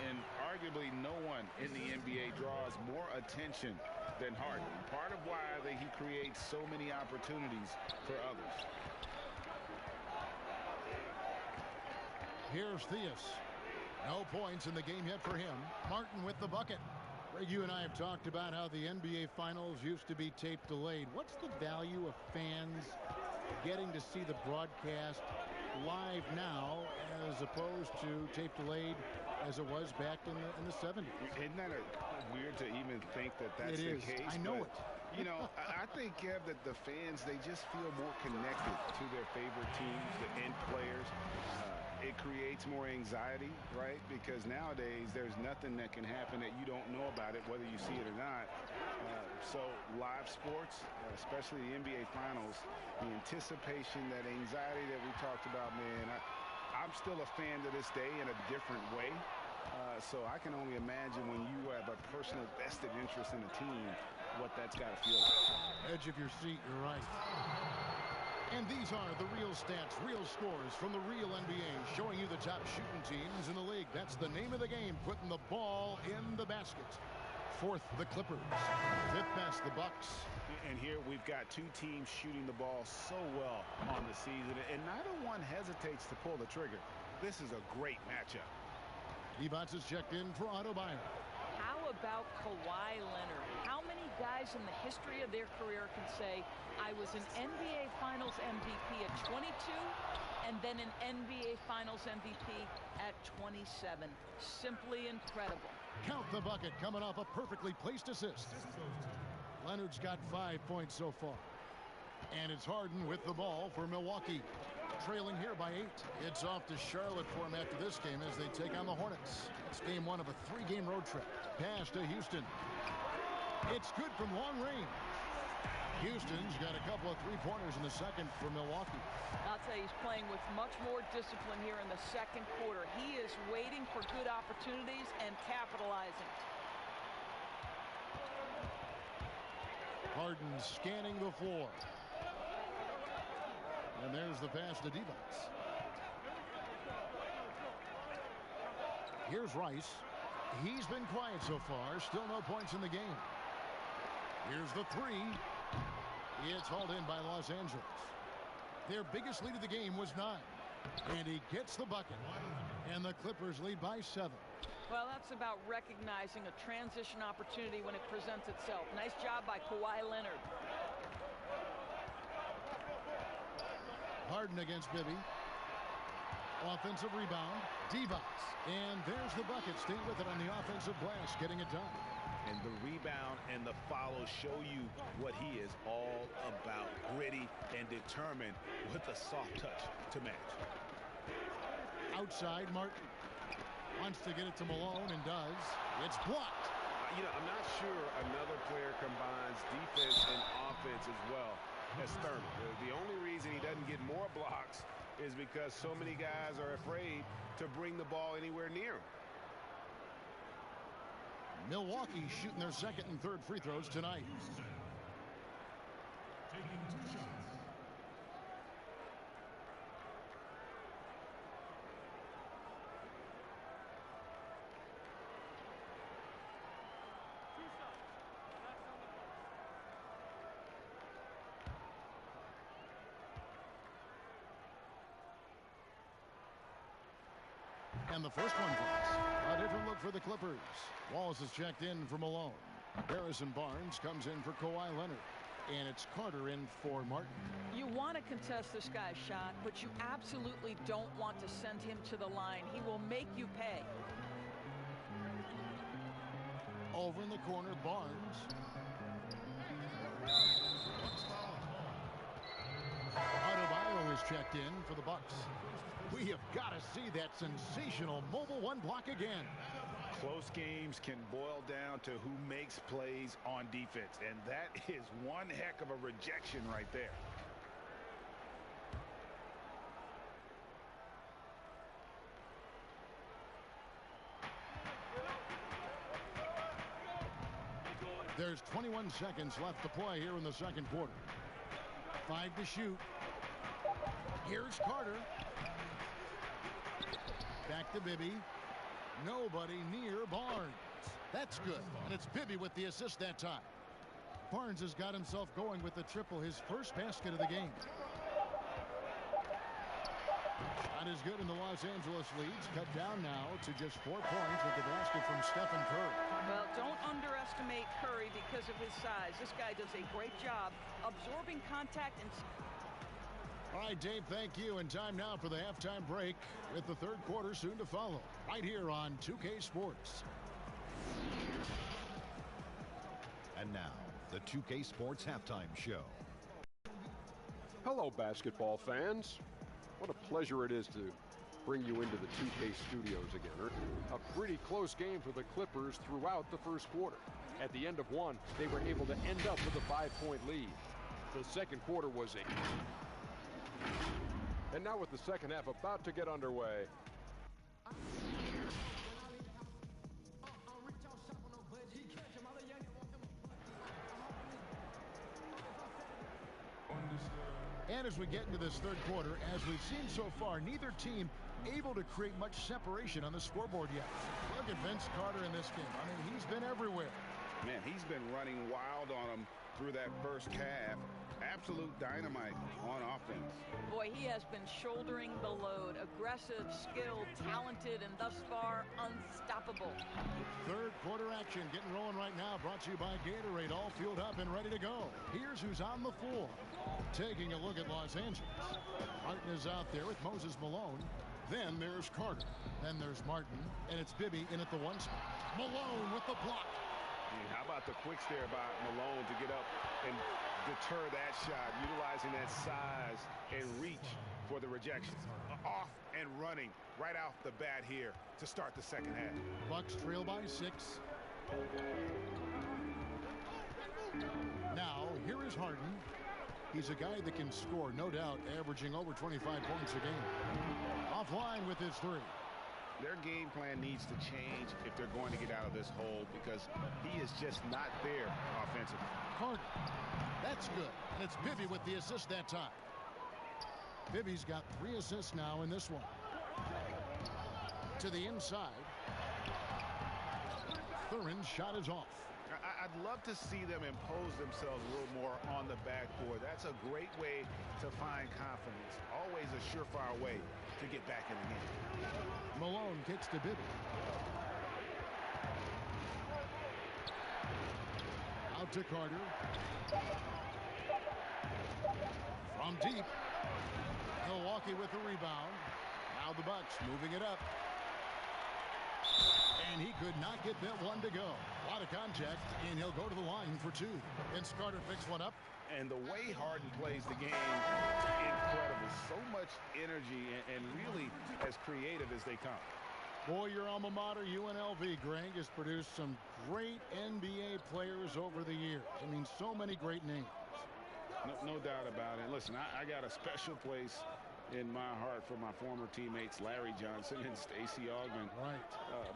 Speaker 3: And arguably no one in the NBA draws more attention than Harden. Part of why he creates so many opportunities for others.
Speaker 2: Here's Theus. No points in the game yet for him. Martin with the bucket. Greg, you and I have talked about how the NBA Finals used to be tape delayed. What's the value of fans getting to see the broadcast live now as opposed to tape delayed as it was back in the 70s.
Speaker 3: Isn't that weird to even think that that's the case?
Speaker 2: I know it.
Speaker 3: You know, I think, Kev, that the fans, they just feel more connected to their favorite teams and players. It creates more anxiety, right? Because nowadays there's nothing that can happen that you don't know about it, whether you see it or not. So live sports, especially the NBA Finals, the anticipation, that anxiety that we talked about, man, I'm still a fan to this day in a different way. So I can only imagine when you have a personal vested interest in a team, what that's got to feel like.
Speaker 2: Edge of your seat, you're right. And these are the real stats, real scores from the real NBA, showing you the top shooting teams in the league. That's the name of the game, putting the ball in the basket. Fourth, the Clippers. Fifth best, the Bucks.
Speaker 3: And here we've got two teams shooting the ball so well on the season, and neither one hesitates to pull the trigger. This is a great matchup.
Speaker 2: Divac is checked in for Autobahn.
Speaker 13: How about Kawhi Leonard? How many guys in the history of their career can say, I was an NBA Finals MVP at 22 and then an NBA Finals MVP at 27? Simply incredible.
Speaker 2: Count the bucket, coming off a perfectly placed assist. Leonard's got 5 points so far. And it's Harden with the ball for Milwaukee. Trailing here by 8. It's off to Charlotte for him after this game as they take on the Hornets. It's game 1 of a 3-game road trip. Pass to Houston. It's good from long range. Houston's got a couple of three-pointers in the second for Milwaukee.
Speaker 13: I'll tell you, he's playing with much more discipline here in the second quarter. He is waiting for good opportunities and capitalizing.
Speaker 2: Harden scanning the floor. And there's the pass to Divac. Here's Rice. He's been quiet so far. Still no points in the game. Here's the three. It's hauled in by Los Angeles. Their biggest lead of the game was 9. And he gets the bucket. And the Clippers lead by 7.
Speaker 13: Well, that's about recognizing a transition opportunity when it presents itself. Nice job by Kawhi Leonard.
Speaker 2: Harden against Bibby. Offensive rebound. Divac. And there's the bucket. Staying with it on the offensive glass. Getting it done.
Speaker 3: And the rebound and the follow show you what he is all about. Gritty and determined with a soft touch to match.
Speaker 2: Outside, Martin. Wants to get it to Malone and does. It's blocked.
Speaker 14: You know, I'm not sure another player combines defense and offense as well as Thurman. The only reason he doesn't get more blocks is because so many guys are afraid to bring the ball anywhere near him.
Speaker 2: Milwaukee shooting their second and third free throws tonight.
Speaker 1: Taking 2 shots.
Speaker 2: And the first one falls. A different look for the Clippers. Wallace is checked in for Malone. Harrison Barnes comes in for Kawhi Leonard. And it's Carter in for Martin.
Speaker 13: You want to contest this guy's shot, but you absolutely don't want to send him to the line. He will make you pay.
Speaker 2: Over in the corner, Barnes. Adebayo is checked in for the Bucks. We have got to see that sensational mobile one block again.
Speaker 3: Close games can boil down to who makes plays on defense, and that is one heck of a rejection right there.
Speaker 2: There's 21 seconds left to play here in the second quarter. 5 to shoot. Here's Carter. Back to Bibby. Nobody near Barnes. That's good. And it's Bibby with the assist that time. Barnes has got himself going with the triple, his first basket of the game. Shot is good, and the Los Angeles leads cut down now to just 4 points with the basket from Stephen Curry.
Speaker 13: Well, don't underestimate Curry because of his size. This guy does a great job absorbing contact and...
Speaker 2: All right, Dave, thank you. And time now for the halftime break with the third quarter soon to follow right here on 2K Sports.
Speaker 6: And now, the 2K Sports Halftime Show.
Speaker 7: Hello, basketball fans. What a pleasure it is to bring you into the 2K studios again. A pretty close game for the Clippers throughout the first quarter. At the end of one, they were able to end up with a 5-point lead. The second quarter was a... And now with the second half about to get underway.
Speaker 2: And as we get into this third quarter, as we've seen so far, neither team able to create much separation on the scoreboard yet. Look at Vince Carter in this game. I mean, he's been everywhere.
Speaker 3: Man, he's been running wild on them through that first half. Absolute dynamite on offense.
Speaker 13: Boy, he has been shouldering the load. Aggressive, skilled, talented, and thus far, unstoppable.
Speaker 2: Third quarter action getting rolling right now. Brought to you by Gatorade. All fueled up and ready to go. Here's who's on the floor. Taking a look at Los Angeles. Martin is out there with Moses Malone. Then there's Carter. Then there's Martin. And it's Bibby in at the one spot. Malone with the block.
Speaker 3: How about the quicks there by Malone to get up and deter that shot, utilizing that size and reach for the rejection. Off and running right off the bat here to start the second half.
Speaker 2: Bucks trail by 6. Now, here is Harden. He's a guy that can score, no doubt, averaging over 25 points a game. Offline with his three.
Speaker 3: Their game plan needs to change if they're going to get out of this hole because he is just not there offensively.
Speaker 2: Carter. That's good. And it's Bibby with the assist that time. Bibby's got 3 assists now in this one. To the inside. Thurin's shot is off.
Speaker 3: I'd love to see them impose themselves a little more on the backboard. That's a great way to find confidence. Always a surefire way to get back in the game.
Speaker 2: Malone kicks to Bibby. Out to Carter. From deep. Milwaukee with the rebound. Now the Bucks moving it up. And he could not get that one to go. A lot of contact, and he'll go to the line for 2. Vince Carter picks one up.
Speaker 3: And the way Harden plays the game, incredible. So much energy and really as creative as they come.
Speaker 2: Boy, your alma mater, UNLV, Greg, has produced some great NBA players over the years. I mean, so many great names.
Speaker 3: No doubt about it. Listen, I got a special place in my heart for my former teammates Larry Johnson and Stacey Augmon.
Speaker 2: Right.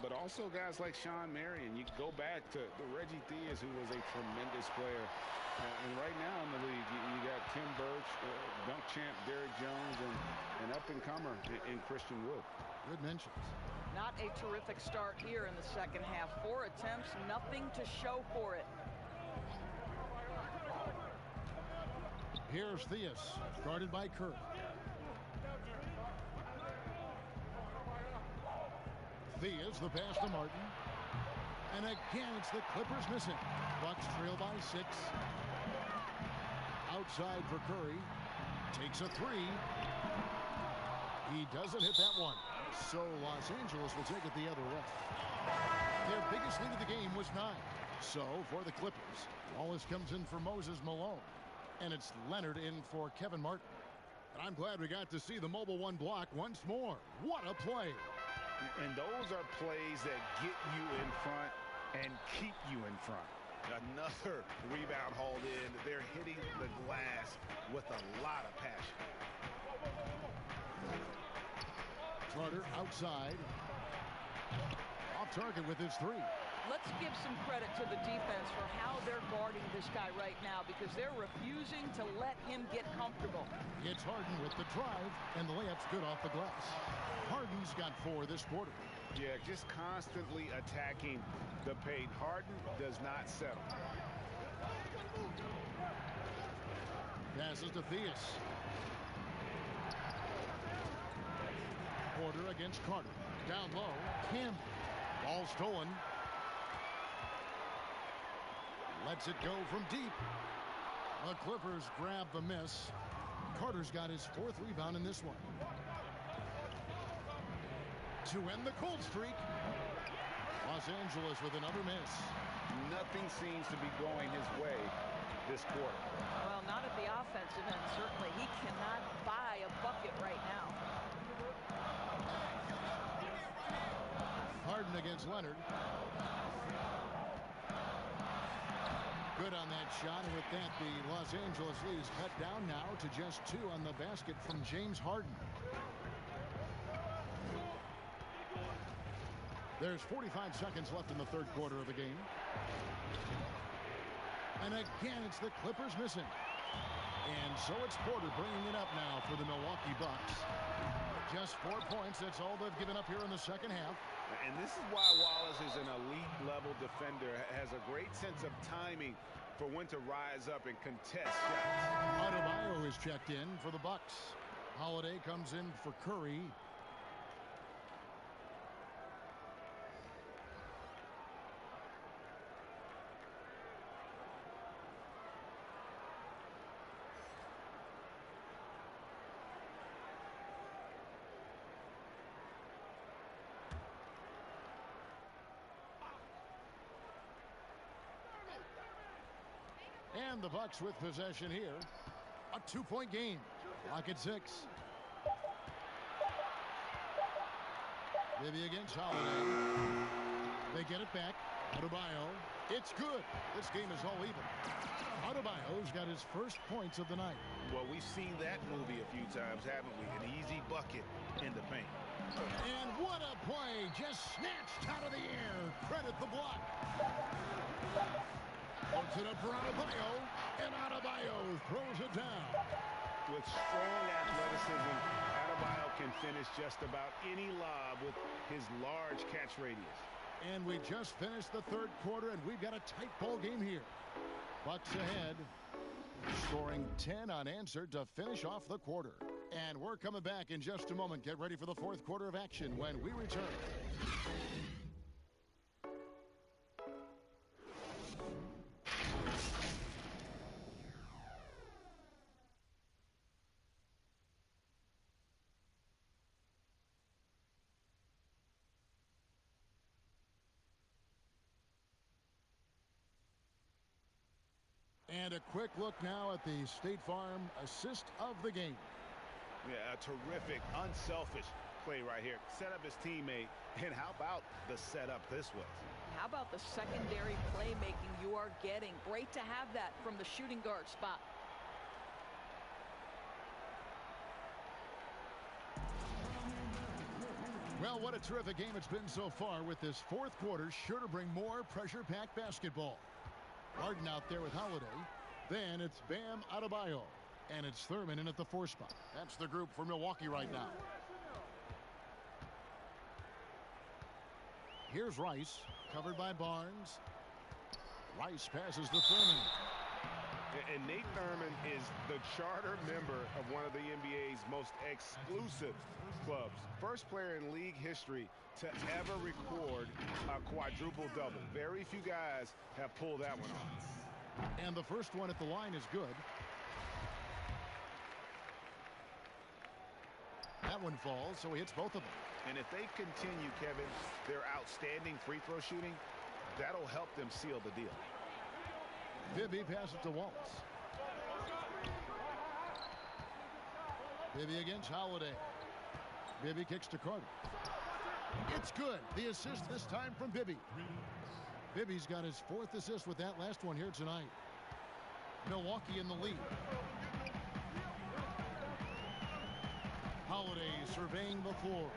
Speaker 3: But also guys like Sean Marion. You go back to Reggie Theus, who was a tremendous player. And right now in the league, you got Tim Birch, dunk champ Derrick Jones, and up-and-comer in Christian Wood.
Speaker 2: Good mentions.
Speaker 13: Not a terrific start here in the second half. 4 attempts, nothing to show for it.
Speaker 2: Here's Theus, guarded by Kerr. Theus, the pass to Martin. And again, it's the Clippers missing. Bucks trail by 6. Outside for Curry. Takes a 3. He doesn't hit that one. So Los Angeles will take it the other way. Their biggest lead of the game was 9. So for the Clippers, Wallace comes in for Moses Malone. And it's Leonard in for Kevin Martin. And I'm glad we got to see the mobile 1 block once more. What a play.
Speaker 3: And those are plays that get you in front and keep you in front. Another rebound hauled in. They're hitting the glass with a lot of passion.
Speaker 2: Carter outside. Off target with his 3.
Speaker 13: Let's give some credit to the defense for how they're guarding this guy right now because they're refusing to let him get comfortable.
Speaker 2: It's Harden with the drive, and the layup's good off the glass. Harden's got 4 this quarter.
Speaker 3: Yeah, just constantly attacking the paint. Harden does not settle.
Speaker 2: Passes to Theus. Porter against Carter. Down low, Campbell. Ball stolen. Lets it go from deep. The Clippers grab the miss. Carter's got his 4th rebound in this one. To end the cold streak, Los Angeles with another miss.
Speaker 3: Nothing seems to be going his way this quarter.
Speaker 13: Well, not at the offensive end. Certainly, he cannot buy a bucket right now.
Speaker 2: Harden against Leonard. Good on that shot, and with that, the Los Angeles lead is cut down now to just 2 on the basket from James Harden. There's 45 seconds left in the 3rd quarter of the game. And again, it's the Clippers missing. And so it's Porter bringing it up now for the Milwaukee Bucks. Just 4 points. That's all they've given up here in the second half.
Speaker 14: And this is why Wallace is an elite-level defender. Has a great sense of timing for when to rise up and contest shots.
Speaker 2: Adebayo is checked in for the Bucks. Holiday comes in for Curry. And the Bucks with possession here. A 2-point game. Clock at 6. Bibby against Holiday. They get it back. Adebayo. It's good. This game is all even. Adebayo's got his first points of the night.
Speaker 14: Well, we've seen that movie a few times, haven't we? An easy bucket in the paint.
Speaker 2: And what a play. Just snatched out of the air. Credit the block. Puts it up for Adebayo, and Adebayo throws it down.
Speaker 14: With strong athleticism, Adebayo can finish just about any lob with his large catch radius.
Speaker 2: And we just finished the 3rd quarter, and we've got a tight ball game here. Bucks ahead, scoring 10 unanswered to finish off the quarter. And we're coming back in just a moment. Get ready for the 4th quarter of action when we return. And a quick look now at the State Farm assist of the game.
Speaker 14: Yeah, a terrific, unselfish play right here. Set up his teammate, and how about the setup this was?
Speaker 13: How about the secondary playmaking you are getting? Great to have that from the shooting guard spot.
Speaker 2: Well, what a terrific game it's been so far, with this 4th quarter sure to bring more pressure-packed basketball. Harden out there with Holiday. Then it's Bam Adebayo. And it's Thurman in at the 4 spot. That's the group for Milwaukee right now. Here's Rice, covered by Barnes. Rice passes to Thurman.
Speaker 14: And Nate Thurman is the charter member of one of the NBA's most exclusive clubs. First player in league history to ever record a quadruple-double. Very few guys have pulled that one off.
Speaker 2: And the first one at the line is good. That one falls, so he hits both of them.
Speaker 14: And if they continue, Kevin, their outstanding free throw shooting, that'll help them seal the deal.
Speaker 2: Bibby passes to Waltz. Bibby against Holiday. Bibby kicks to Carter. It's good. The assist this time from Bibby. Bibby's got his 4th assist with that last one here tonight. Milwaukee in the lead. Holiday surveying the floor.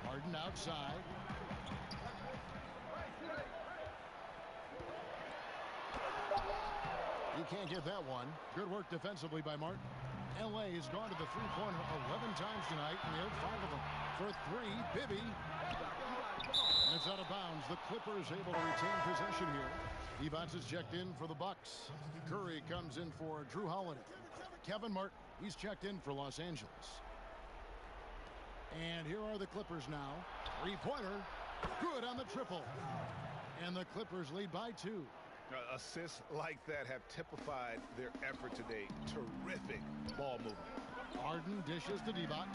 Speaker 2: Harden outside. He can't get that one. Good work defensively by Martin. LA has gone to the three-pointer 11 times tonight and nailed 5 of them. For 3, Bibby. And it's out of bounds. The Clippers able to retain possession here. Evans is checked in for the Bucks. Curry comes in for Drew Holiday. Kevin Martin, he's checked in for Los Angeles. And here are the Clippers now. 3-pointer. Good on the triple. And the Clippers lead by 2.
Speaker 14: Assists like that have typified their effort today. Terrific ball movement.
Speaker 2: Harden dishes to D-Box.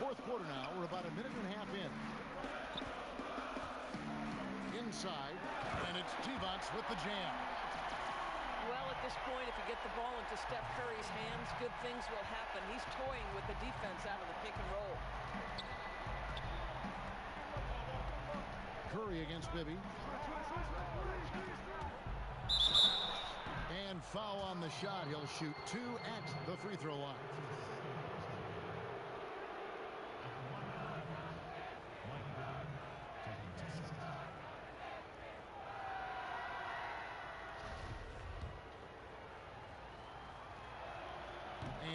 Speaker 2: Fourth quarter now. We're about a minute and a half in. Inside, and it's D-Box with the jam.
Speaker 13: Well, at this point, if you get the ball into Steph Curry's hands, good things will happen. He's toying with the defense out of the pick and roll.
Speaker 2: Curry against Bibby. And foul on the shot. He'll shoot 2 at the free throw line.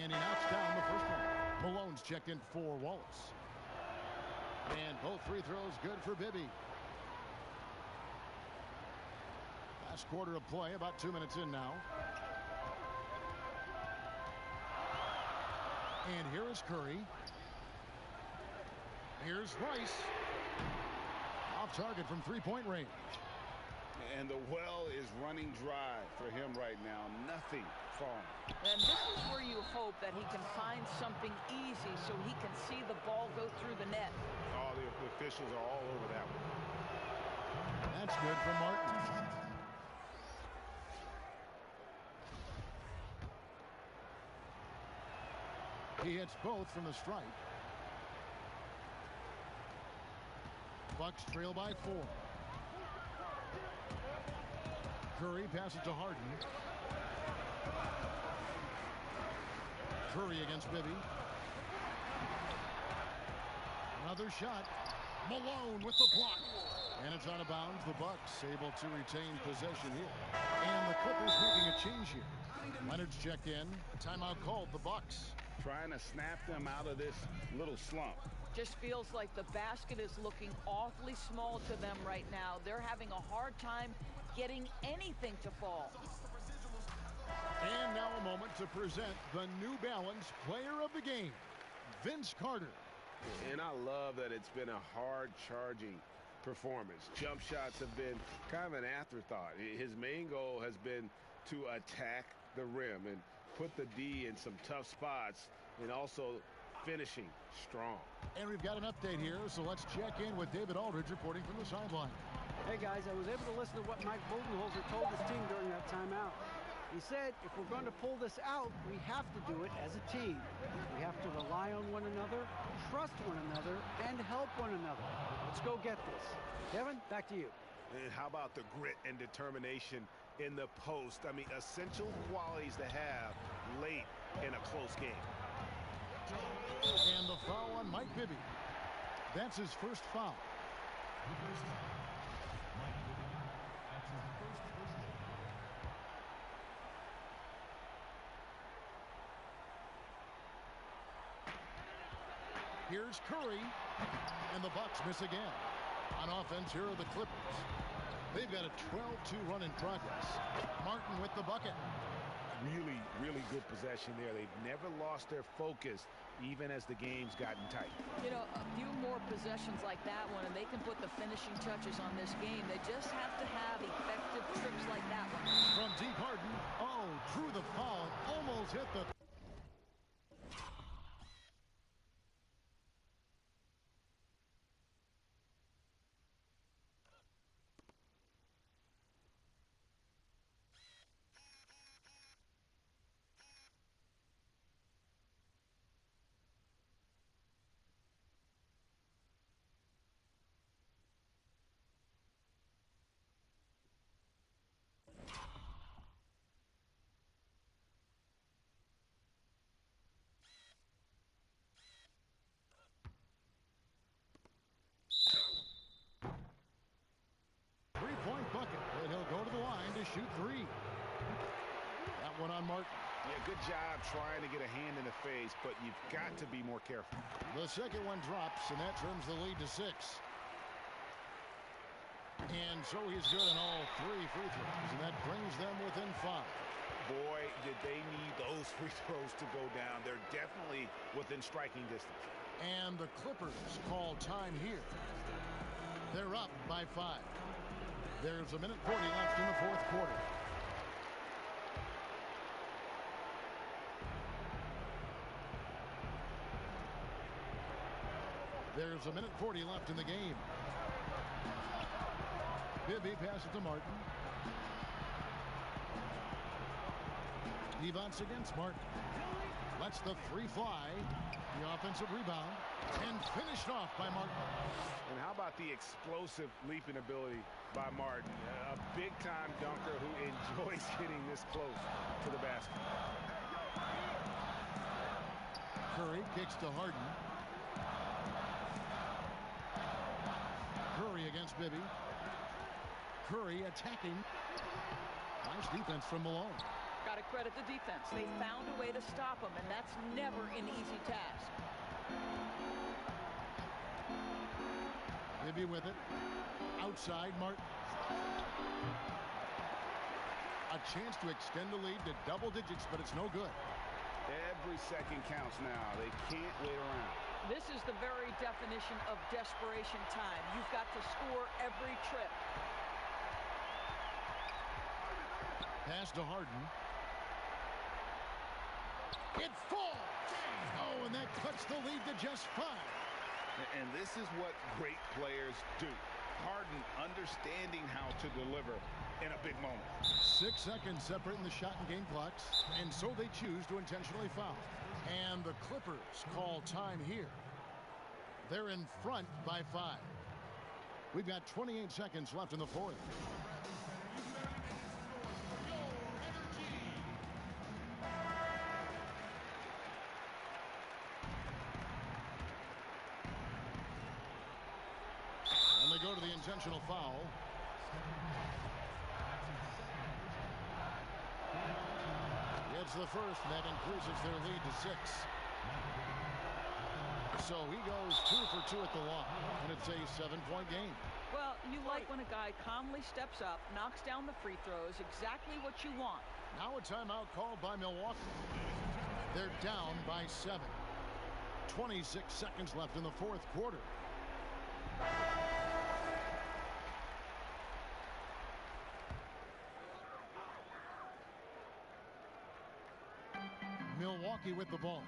Speaker 2: And he knocks down the first one. Malone's checked in for Wallace. And both free throws good for Bibby. Last quarter of play, about 2 minutes in now. And here is Curry. Here's Rice. Off target from three-point range.
Speaker 3: And the well is running dry for him right now. Nothing falling.
Speaker 13: And this is where you hope that he can find something easy so he can see the ball go through the net.
Speaker 3: All the officials are all over that one.
Speaker 2: That's good for Martin. He hits both from the stripe. Bucks trail by 4. Curry passes to Harden. Curry against Bibby. Another shot. Malone with the block. And it's out of bounds. The Bucks able to retain possession here. And the Clippers making a change here. Leonard's checked in. Timeout called. The Bucks
Speaker 3: trying to snap them out of this little slump.
Speaker 13: Just feels like the basket is looking awfully small to them right now. They're having a hard time getting anything to fall.
Speaker 2: And now a moment to present the New Balance Player of the Game, Vince Carter.
Speaker 14: And I love that it's been a hard-charging performance. Jump shots have been kind of an afterthought. His main goal has been to attack the rim and put the D in some tough spots, and also finishing strong.
Speaker 2: And we've got an update here, so let's check in with David Aldridge reporting from the sideline.
Speaker 5: Hey guys, I was able to listen to what Mike Budenholzer told his team during that timeout. He said if we're going to pull this out, we have to do it as a team. We have to rely on one another, trust one another, and help one another. Let's go get this. Kevin, back to you.
Speaker 14: And how about the grit and determination in the post? I mean, essential qualities to have late in a close game.
Speaker 2: And the foul on Mike Bibby. That's his first foul. Here's Curry, and the Bucks miss again. On offense, here are the Clippers. They've got a 12-2 run in progress. Martin with the bucket.
Speaker 3: Really, really good possession there. They've never lost their focus, even as the game's gotten tight.
Speaker 13: You know, a few more possessions like that one, and they can put the finishing touches on this game. They just have to have effective trips like that one.
Speaker 2: From deep, Harden. Oh, drew the foul. Almost hit the... Three-point bucket, and he'll go to the line to shoot 3. That one on Martin.
Speaker 3: Yeah, good job trying to get a hand in the face, but you've got to be more careful.
Speaker 2: The second one drops, and that trims the lead to 6. And so he's good on all 3 free throws, and that brings them within 5.
Speaker 3: Boy, did they need those free throws to go down. They're definitely within striking distance.
Speaker 2: And the Clippers call time here. They're up by 5. There's a minute 40 left in the fourth quarter. There's a minute 40 left in the game. Bibby passes to Martin. Evans against Martin. Lets the three fly. The offensive rebound. And finished off by Martin.
Speaker 3: And how about the explosive leaping ability by Martin? A big-time dunker who enjoys getting this close to the basket.
Speaker 2: Curry kicks to Harden. Curry against Bibby. Curry attacking. Nice defense from Malone.
Speaker 13: Got to credit the defense. They found a way to stop him, and that's never an easy task.
Speaker 2: Bibby with it. Outside, Martin. A chance to extend the lead to double digits, but it's no good.
Speaker 3: Every second counts now. They can't wait around.
Speaker 13: This is the very definition of desperation time. You've got to score every trip.
Speaker 2: Pass to Harden. It falls! Oh, and that cuts the lead to just 5.
Speaker 3: And this is what great players do. Harden understanding how to deliver in a big moment.
Speaker 2: 6 seconds separating the shot and game clocks, and so they choose to intentionally foul. And the Clippers call time here. They're in front by 5. We've got 28 seconds left in the fourth. And they go to the intentional foul. It's the first, and that increases their lead to 6. So he goes 2 for 2 at the line, and it's a 7-point game.
Speaker 13: Well, you like when a guy calmly steps up, knocks down the free throws, exactly what you want.
Speaker 2: Now a timeout called by Milwaukee. They're down by 7. 26 seconds left in the fourth quarter. Milwaukee with the ball.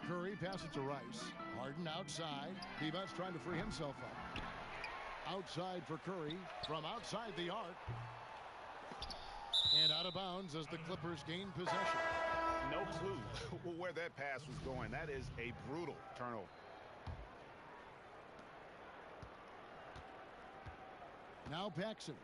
Speaker 2: Curry passes to Rice. Harden outside. Evans trying to free himself up. Outside for Curry from outside the arc. And out of bounds as the Clippers gain possession.
Speaker 3: No clue where that pass was going. That is a brutal turnover.
Speaker 2: Now Paxson.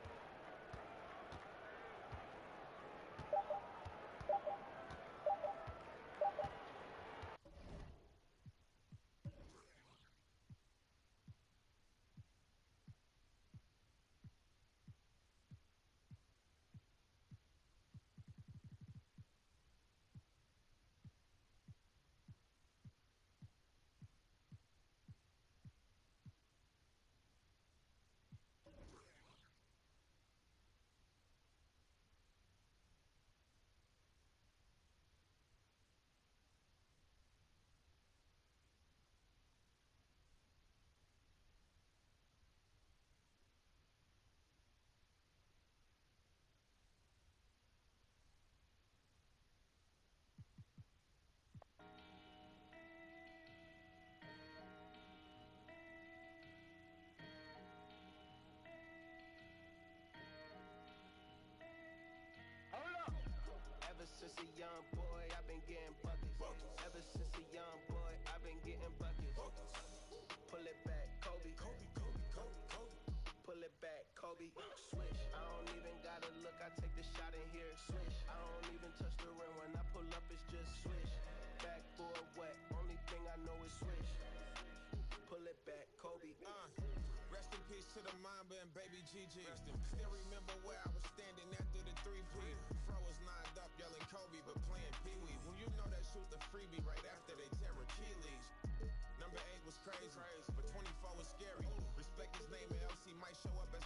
Speaker 10: Ever since a young boy, I've been getting buckets. Ever since a young boy, I've been getting buckets. Pull it back, Kobe. Pull it back, Kobe. Swish. I don't even gotta look. I take the shot in here. Swish. I don't even touch the rim. When I pull up, it's just swish. Backboard wet. Only thing I know is swish. Pull it back, Kobe.
Speaker 16: Rest in peace to the Mamba and baby GG. Still remember where I was standing after the 3P. Fro was lined up yelling Kobe, but playing Pee-wee. Well, you know that shoot the freebie right after they tear Achilles. Number 8 was crazy, but 24 was scary. Respect his name or else he might show up as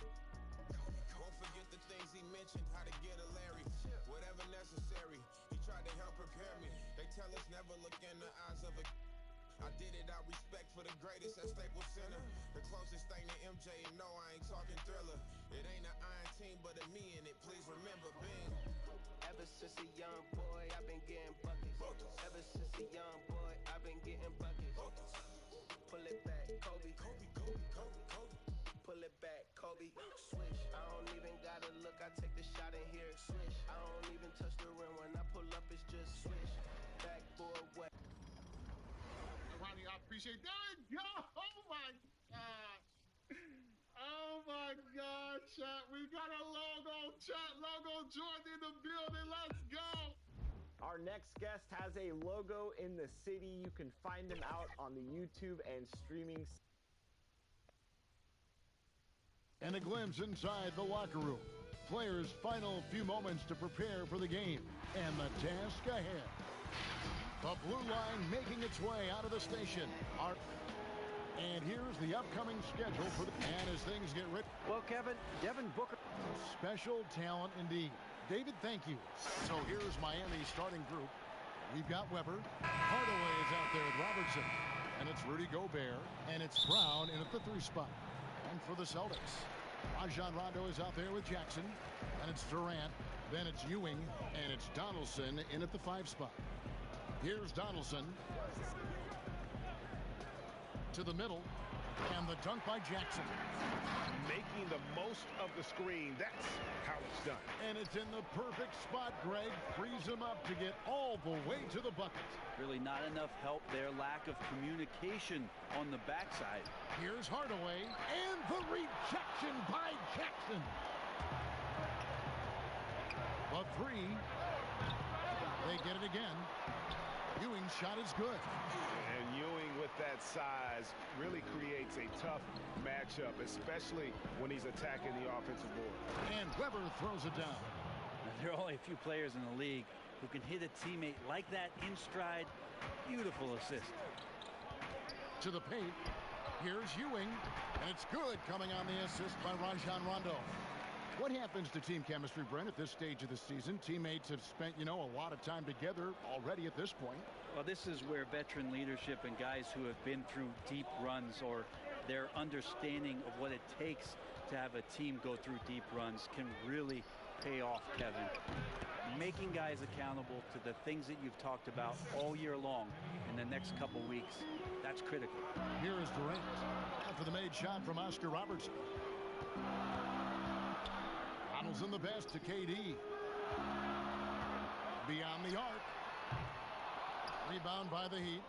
Speaker 16: Won't forget the things he mentioned, how to get a Larry. Whatever necessary, he tried to help prepare me. They tell us never look in the eyes of a I did it out respect for the greatest at Staples Center. The closest thing to MJ, and no, I ain't talking Thriller. It ain't an iron team, but a me in it. Please remember, being.
Speaker 10: Ever since a young boy, I've been getting buckets. Ever since a young boy, I've been getting buckets. Pull it back, Kobe. Pull it back, Kobe. Swish. I don't even gotta look. I take the shot in here. Swish. I don't even touch the rim. When I pull up, it's just swish. Backboard wet.
Speaker 2: Ronnie, I appreciate that. Oh my gosh. Oh my God, chat. We got a logo, chat. Logo Jordan in the building. Let's go.
Speaker 11: Our next guest has a logo in the city. You can find him out on the YouTube and streaming.
Speaker 2: And a glimpse inside the locker room. Players' final few moments to prepare for the game. And the task ahead. The blue line making its way out of the station. And here's the upcoming schedule for the... And as things get ready...
Speaker 5: Well, Kevin, Devin Booker...
Speaker 2: Special talent indeed. David, thank you. So here's Miami's starting group. We've got Weber. Hardaway is out there with Robertson. And it's Rudy Gobert. And it's Brown in at the 3 spot. And for the Celtics, Rajon Rondo is out there with Jackson. And it's Durant. Then it's Ewing. And it's Donaldson in at the 5 spot. Here's Donaldson. To the middle. And the dunk by Jackson.
Speaker 3: Making the most of the screen. That's how it's done.
Speaker 2: And it's in the perfect spot, Greg. Frees him up to get all the way to the bucket.
Speaker 5: Really not enough help there. Lack of communication on the backside.
Speaker 2: Here's Hardaway. And the rejection by Jackson. The 3. They get it again. Ewing's shot is good.
Speaker 3: And Ewing with that size really creates a tough matchup, especially when he's attacking the offensive board.
Speaker 2: And Weber throws it down.
Speaker 5: There are only a few players in the league who can hit a teammate like that in stride. Beautiful assist.
Speaker 2: To the paint. Here's Ewing. And it's good coming on the assist by Rajon Rondo. What happens to team chemistry, Brent, at this stage of the season? Teammates have spent, a lot of time together already at this point.
Speaker 5: Well, this is where veteran leadership and guys who have been through deep runs or their understanding of what it takes to have a team go through deep runs can really pay off, Kevin. Making guys accountable to the things that you've talked about all year long in the next couple weeks, that's critical.
Speaker 2: Here is Durant after the made shot from Oscar Robertson. Donaldson the best to KD. Beyond the arc. Rebound by the Heat.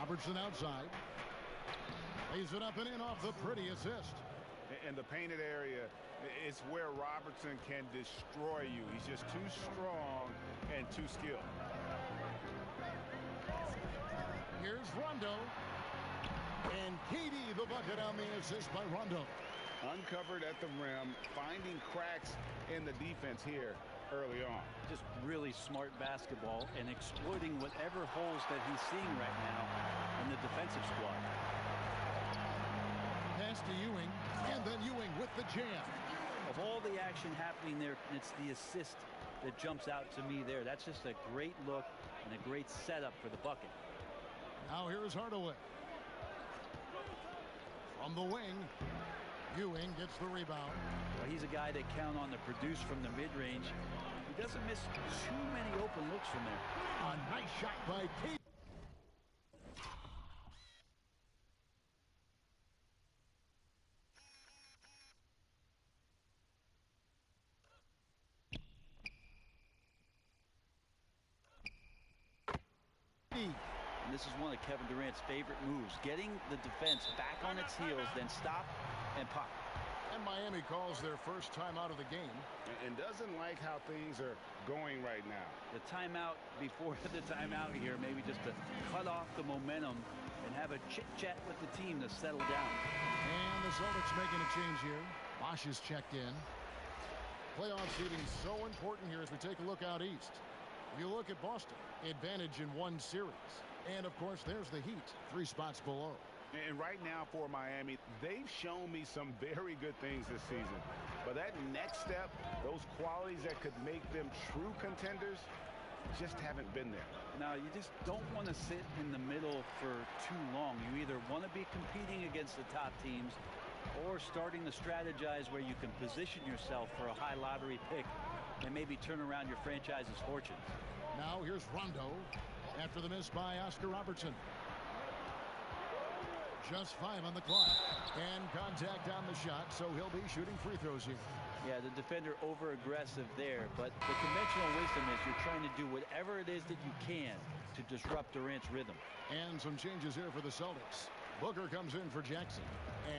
Speaker 2: Robertson outside. Lays it up and in off the pretty assist.
Speaker 3: And the painted area is where Robertson can destroy you. He's just too strong and too skilled.
Speaker 2: Here's Rondo. And KD the bucket on the assist by Rondo.
Speaker 3: Uncovered at the rim, finding cracks in the defense here early on.
Speaker 5: Just really smart basketball and exploiting whatever holes that he's seeing right now in the defensive squad.
Speaker 2: Pass to Ewing, and then Ewing with the jam.
Speaker 5: Of all the action happening there, it's the assist that jumps out to me there. That's just a great look and a great setup for the bucket.
Speaker 2: Now here's Hardaway. From the wing. Ewing gets the rebound.
Speaker 5: Well, he's a guy that count on to produce from the mid-range. He doesn't miss too many open looks from there.
Speaker 2: A nice shot by Kate.
Speaker 5: And this is one of Kevin Durant's favorite moves, getting the defense back on its heels, then stop and pop.
Speaker 2: And Miami calls their first time out of the game.
Speaker 3: And doesn't like how things are going right now.
Speaker 5: The timeout before the timeout here, maybe just to cut off the momentum and have a chit-chat with the team to settle down.
Speaker 2: And the Celtics making a change here. Bosh is checked in. Playoff seeding so important here as we take a look out east. If you look at Boston, advantage in 1 series. And, of course, there's the Heat, 3 spots below.
Speaker 3: And right now for Miami, they've shown me some very good things this season. But that next step, those qualities that could make them true contenders, just haven't been there.
Speaker 17: Now, you just don't want to sit in the middle for too long. You either want to be competing against the top teams or starting to strategize where you can position yourself for a high lottery pick and maybe turn around your franchise's fortunes.
Speaker 2: Now here's Rondo after the miss by Oscar Robertson. Just 5 on the clock. And contact on the shot, so he'll be shooting free throws here.
Speaker 17: Yeah, the defender over-aggressive there, but the conventional wisdom is you're trying to do whatever it is that you can to disrupt Durant's rhythm.
Speaker 2: And some changes here for the Celtics. Booker comes in for Jackson.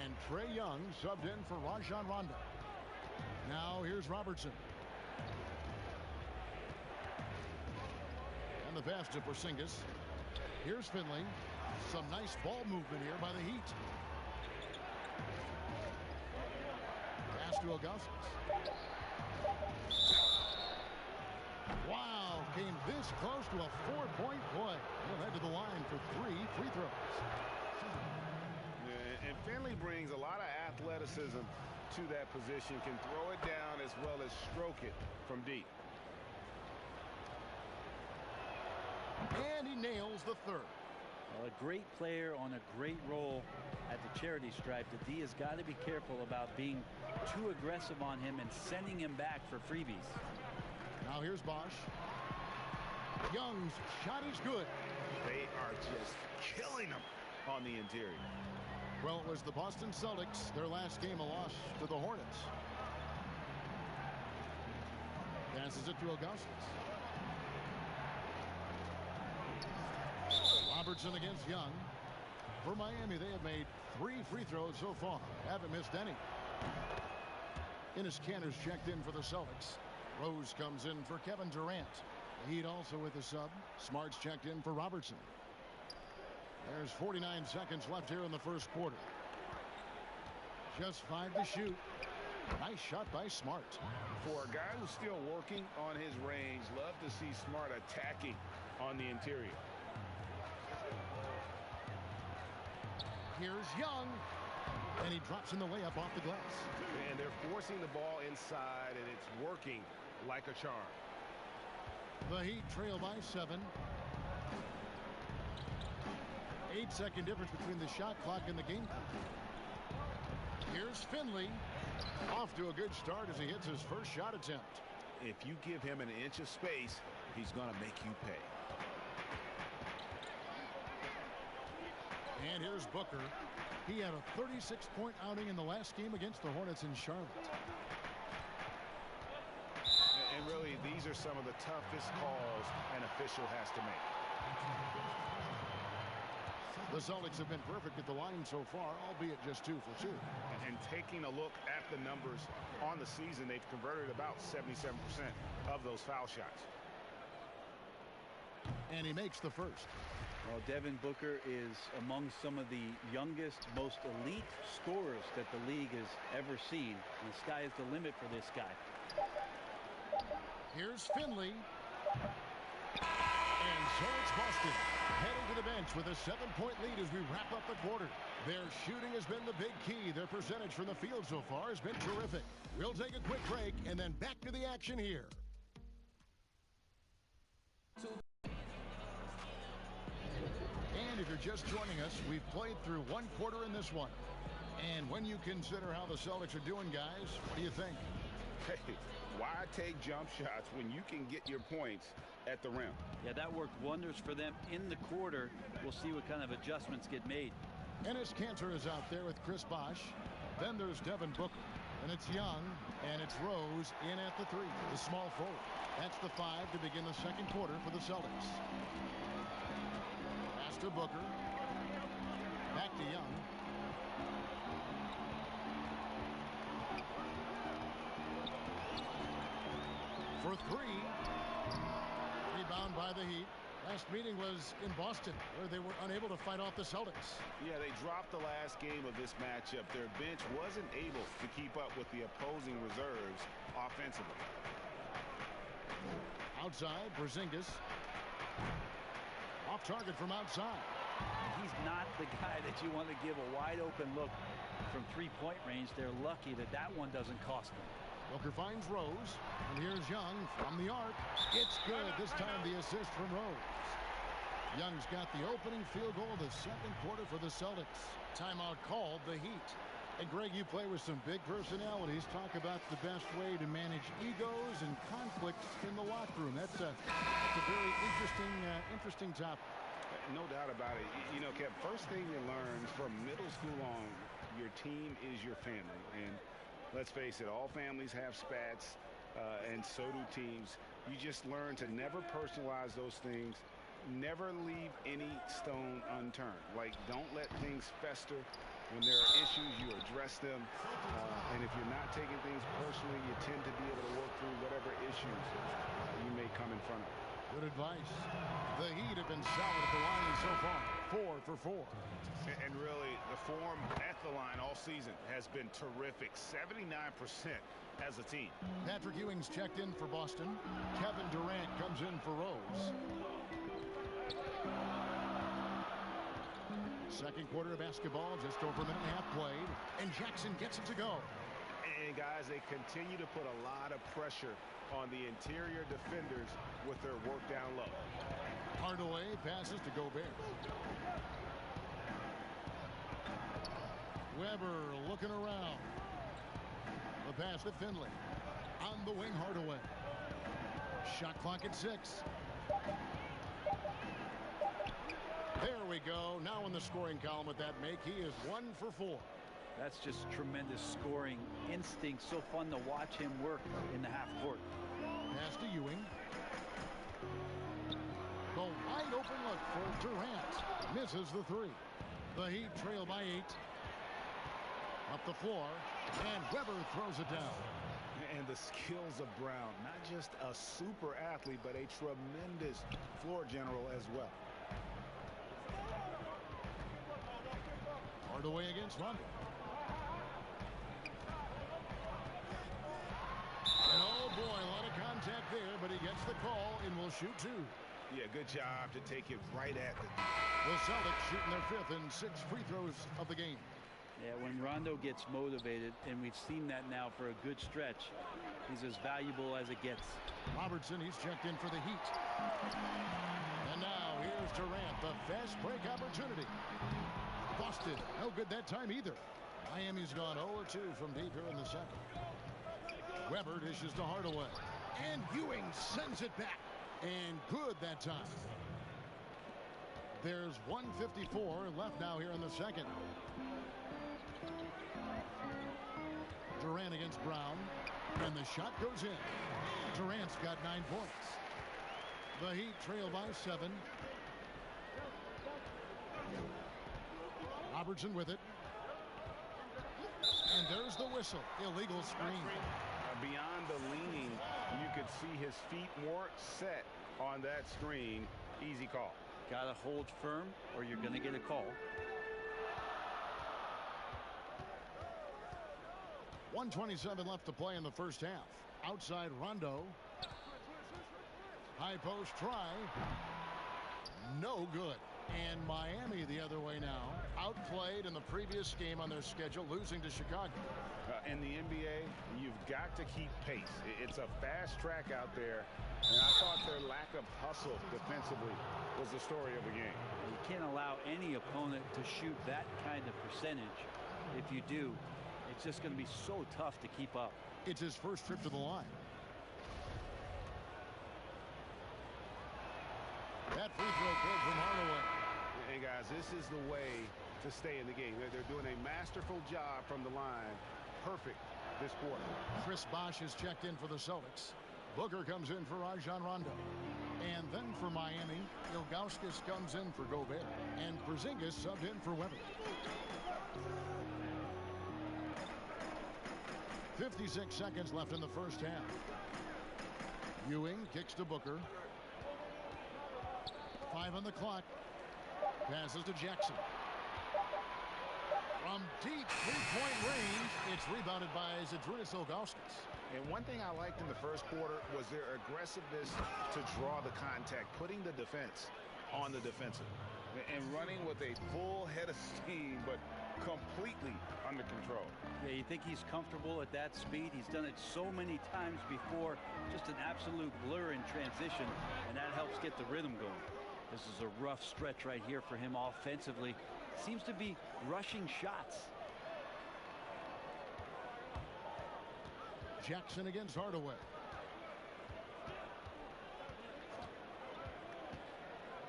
Speaker 2: And Trae Young subbed in for Rajon Rondo. Now here's Robertson. And the pass to Porzingis. Here's Finley. Some nice ball movement here by the Heat. Pass to Augustus. Wow, came this close to a 4-point play. He'll head to the line for 3 free throws.
Speaker 3: Yeah, and Finley brings a lot of athleticism to that position, can throw it down as well as stroke it from deep.
Speaker 2: And he nails the third.
Speaker 17: Well, a great player on a great role at the charity stripe. The D has got to be careful about being too aggressive on him and sending him back for freebies.
Speaker 2: Now here's Bosch. Young's shot is good.
Speaker 3: They are just killing him on the interior.
Speaker 2: Well, it was the Boston Celtics, their last game, a loss to the Hornets. Passes it to Augustus. Robertson against Young. For Miami, they have made 3 free throws so far. Haven't missed any. Enes Kanter's checked in for the Celtics. Rose comes in for Kevin Durant. The Heat also with a sub. Smart's checked in for Robertson. There's 49 seconds left here in the first quarter. Just 5 to shoot. Nice shot by Smart.
Speaker 3: For a guy who's still working on his range, love to see Smart attacking on the interior.
Speaker 2: Here's Young. And he drops in the layup off the glass.
Speaker 3: And they're forcing the ball inside, and it's working like a charm.
Speaker 2: The Heat trail by 7. 8-second difference between the shot clock and the game clock. Here's Finley. Off to a good start as he hits his first shot attempt.
Speaker 3: If you give him an inch of space, he's going to make you pay.
Speaker 2: And here's Booker. He had a 36-point outing in the last game against the Hornets in Charlotte.
Speaker 3: And really, these are some of the toughest calls an official has to make.
Speaker 2: The Celtics have been perfect at the line so far, albeit just 2 for 2.
Speaker 3: And taking a look at the numbers on the season, they've converted about 77% of those foul shots.
Speaker 2: And he makes the first.
Speaker 17: Well, Devin Booker is among some of the youngest, most elite scorers that the league has ever seen. And the sky is the limit for this guy.
Speaker 2: Here's Finley. And so it's Boston heading to the bench with a 7-point lead as we wrap up the quarter. Their shooting has been the big key. Their percentage from the field so far has been terrific. We'll take a quick break and then back to the action here. And if you're just joining us, we've played through 1 quarter in this one. And when you consider how the Celtics are doing, guys, what do you think?
Speaker 3: Hey, why take jump shots when you can get your points at the rim?
Speaker 17: Yeah, that worked wonders for them in the quarter. We'll see what kind of adjustments get made.
Speaker 2: Enes Kanter is out there with Chris Bosh. Then there's Devin Booker. And it's Young, and it's Rose in at the 3, the small forward. That's the 5 to begin the second quarter for the Celtics. Pass to Booker. Back to Young. For 3. Rebound by the Heat. Last meeting was in Boston, where they were unable to fight off the Celtics.
Speaker 3: Yeah, they dropped the last game of this matchup. Their bench wasn't able to keep up with the opposing reserves offensively.
Speaker 2: Outside, Porzingis. Off target from outside.
Speaker 17: He's not the guy that you want to give a wide open look from 3-point range. They're lucky that that one doesn't cost them.
Speaker 2: Booker finds Rose, and here's Young from the arc. It's good. This time the assist from Rose. Young's got the opening field goal of the second quarter for the Celtics. Timeout called, the Heat. And Greg, you play with some big personalities. Talk about the best way to manage egos and conflicts in the locker room. That's a very interesting topic.
Speaker 3: No doubt about it. You know, Kev, first thing you learn from middle school on, your team is your family. And let's face it, all families have spats, and so do teams. You just learn to never personalize those things. Never leave any stone unturned. Like, don't let things fester. When there are issues, you address them. And if you're not taking things personally, you tend to be able to work through whatever issues you may come in front of.
Speaker 2: Good advice. The Heat have been solid at the line so far. 4 for 4.
Speaker 3: And really, the form at the line all season has been terrific. 79% as a team.
Speaker 2: Patrick Ewing's checked in for Boston. Kevin Durant comes in for Rose. Second quarter of basketball, just over a minute and a half played. And Jackson gets it to go.
Speaker 3: And guys, they continue to put a lot of pressure on the interior defenders with their work down low.
Speaker 2: Hardaway passes to Gobert. Weber looking around. The pass to Finley. On the wing, Hardaway. Shot clock at 6. There we go. Now in the scoring column with that make, he is 1 for 4.
Speaker 17: That's just tremendous scoring instinct. So fun to watch him work in the half court.
Speaker 2: Pass to Ewing. The wide open look for Durant. Misses the 3. The Heat trail by 8. Up the floor. And Weber throws it down.
Speaker 3: And the skills of Brown. Not just a super athlete, but a tremendous floor general as well.
Speaker 2: Hardaway against Rondo. And oh boy, a lot of contact there, but he gets the call and will shoot 2.
Speaker 3: Yeah, good job to take it right at
Speaker 2: the Celtics shooting their 5th and 6th free throws of the game.
Speaker 17: Yeah, when Rondo gets motivated, and we've seen that now for a good stretch, he's as valuable as it gets.
Speaker 2: Robertson, he's checked in for the Heat. And now here's Durant, the fast break opportunity. Busted. No good that time either. Miami's gone 0-2 from deep here in the second. Weber dishes to Hardaway. And Ewing sends it back. And good that time. There's 1:54 left now here in the second. Durant against Brown. And the shot goes in. Durant's got 9 points. The Heat trail by 7. Robertson with it. And there's the whistle. Illegal screen.
Speaker 3: Beyond the leaning, you could see his feet more set on that screen. Easy call.
Speaker 17: Got to hold firm or you're going to get a call.
Speaker 2: 1:27 left to play in the first half. Outside Rondo. High post try. No good. And Miami the other way now. Outplayed in the previous game on their schedule, losing to Chicago.
Speaker 3: In the NBA, you've got to keep pace. It's a fast track out there. And I thought their lack of hustle defensively was the story of the game.
Speaker 17: You can't allow any opponent to shoot that kind of percentage. If you do, it's just going to be so tough to keep up.
Speaker 2: It's his first trip to the line. That free throw good from Hardaway.
Speaker 3: Hey, guys, this is the way to stay in the game. They're doing a masterful job from the line. Perfect this quarter.
Speaker 2: Chris Bosh is checked in for the Celtics. Booker comes in for Rajon Rondo. And then for Miami, Ilgauskas comes in for Gobert. And Porzingis subbed in for Weber. 56 seconds left in the first half. Ewing kicks to Booker. 5 on the clock. Passes to Jackson. From deep three-point range, it's rebounded by Zydrunas Ilgauskas.
Speaker 3: And one thing I liked in the first quarter was their aggressiveness to draw the contact, putting the defense on the defensive. and running with a full head of steam, but completely under control.
Speaker 17: Yeah, you think he's comfortable at that speed? He's done it so many times before. Just an absolute blur in transition, and that helps get the rhythm going. This is a rough stretch right here for him offensively. Seems to be rushing shots.
Speaker 2: Jackson against Hardaway.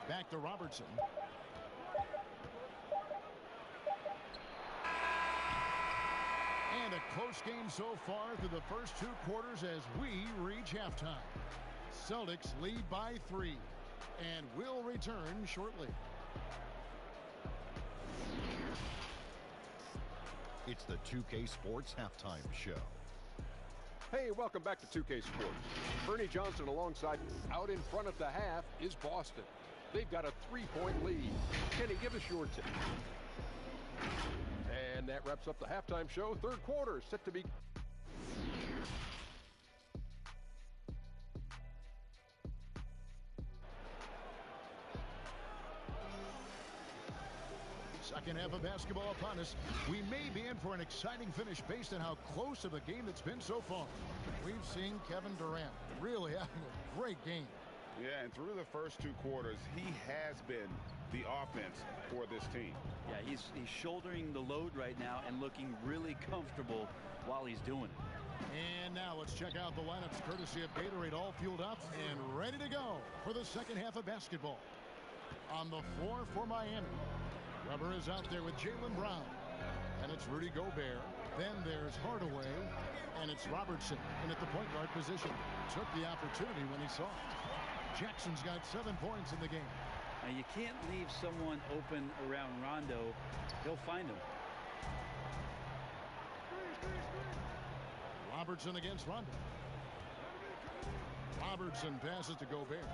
Speaker 2: Back to Robertson. And a close game so far through the first 2 quarters as we reach halftime. Celtics lead by 3 and will return shortly.
Speaker 6: It's the 2K Sports Halftime Show.
Speaker 7: Hey, welcome back to 2K Sports. Bernie Johnson alongside out in front of the half is Boston. They've got a 3-point lead. Kenny, give us your tip. And that wraps up the halftime show. Third quarter set to be.
Speaker 2: Second half of basketball upon us. We may be in for an exciting finish based on how close of a game it's been so far. We've seen Kevin Durant really having a great game.
Speaker 3: Yeah, and through the first 2 quarters, he has been the offense for this team.
Speaker 17: Yeah, he's shouldering the load right now and looking really comfortable while he's doing it.
Speaker 2: And now let's check out the lineups courtesy of Gatorade, all fueled up and ready to go for the second half of basketball. On the floor for Miami, Weber is out there with Jaylen Brown. And it's Rudy Gobert. Then there's Hardaway. And it's Robertson in at the point guard position. Took the opportunity when he saw it. Jackson's got 7 points in the game.
Speaker 17: Now you can't leave someone open around Rondo. He'll find him.
Speaker 2: Robertson against Rondo. Robertson passes to Gobert.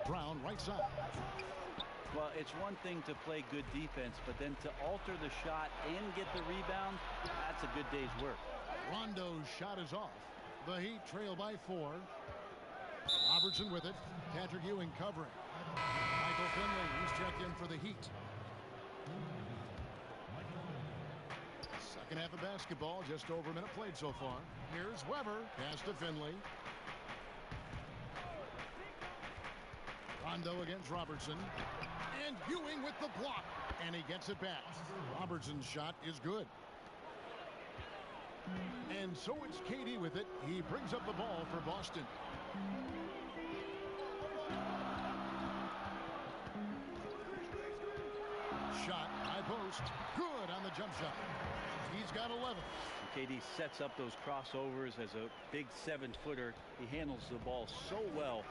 Speaker 2: Brown right side.
Speaker 17: Well, it's one thing to play good defense, but then to alter the shot and get the rebound, that's a good day's work.
Speaker 2: Rondo's shot is off. The Heat trail by 4. Robertson with it. Patrick Ewing covering. Michael Finley, he's checked in for the Heat. Second half of basketball, just over a minute played so far. Here's Weber. Pass to Finley. Rondo against Robertson. And Ewing with the block. And he gets it back. Robertson's shot is good. And so it's KD with it. He brings up the ball for Boston. Shot, high post. Good on the jump shot. He's got 11.
Speaker 17: KD sets up those crossovers as a big 7-footer. He handles the ball so well.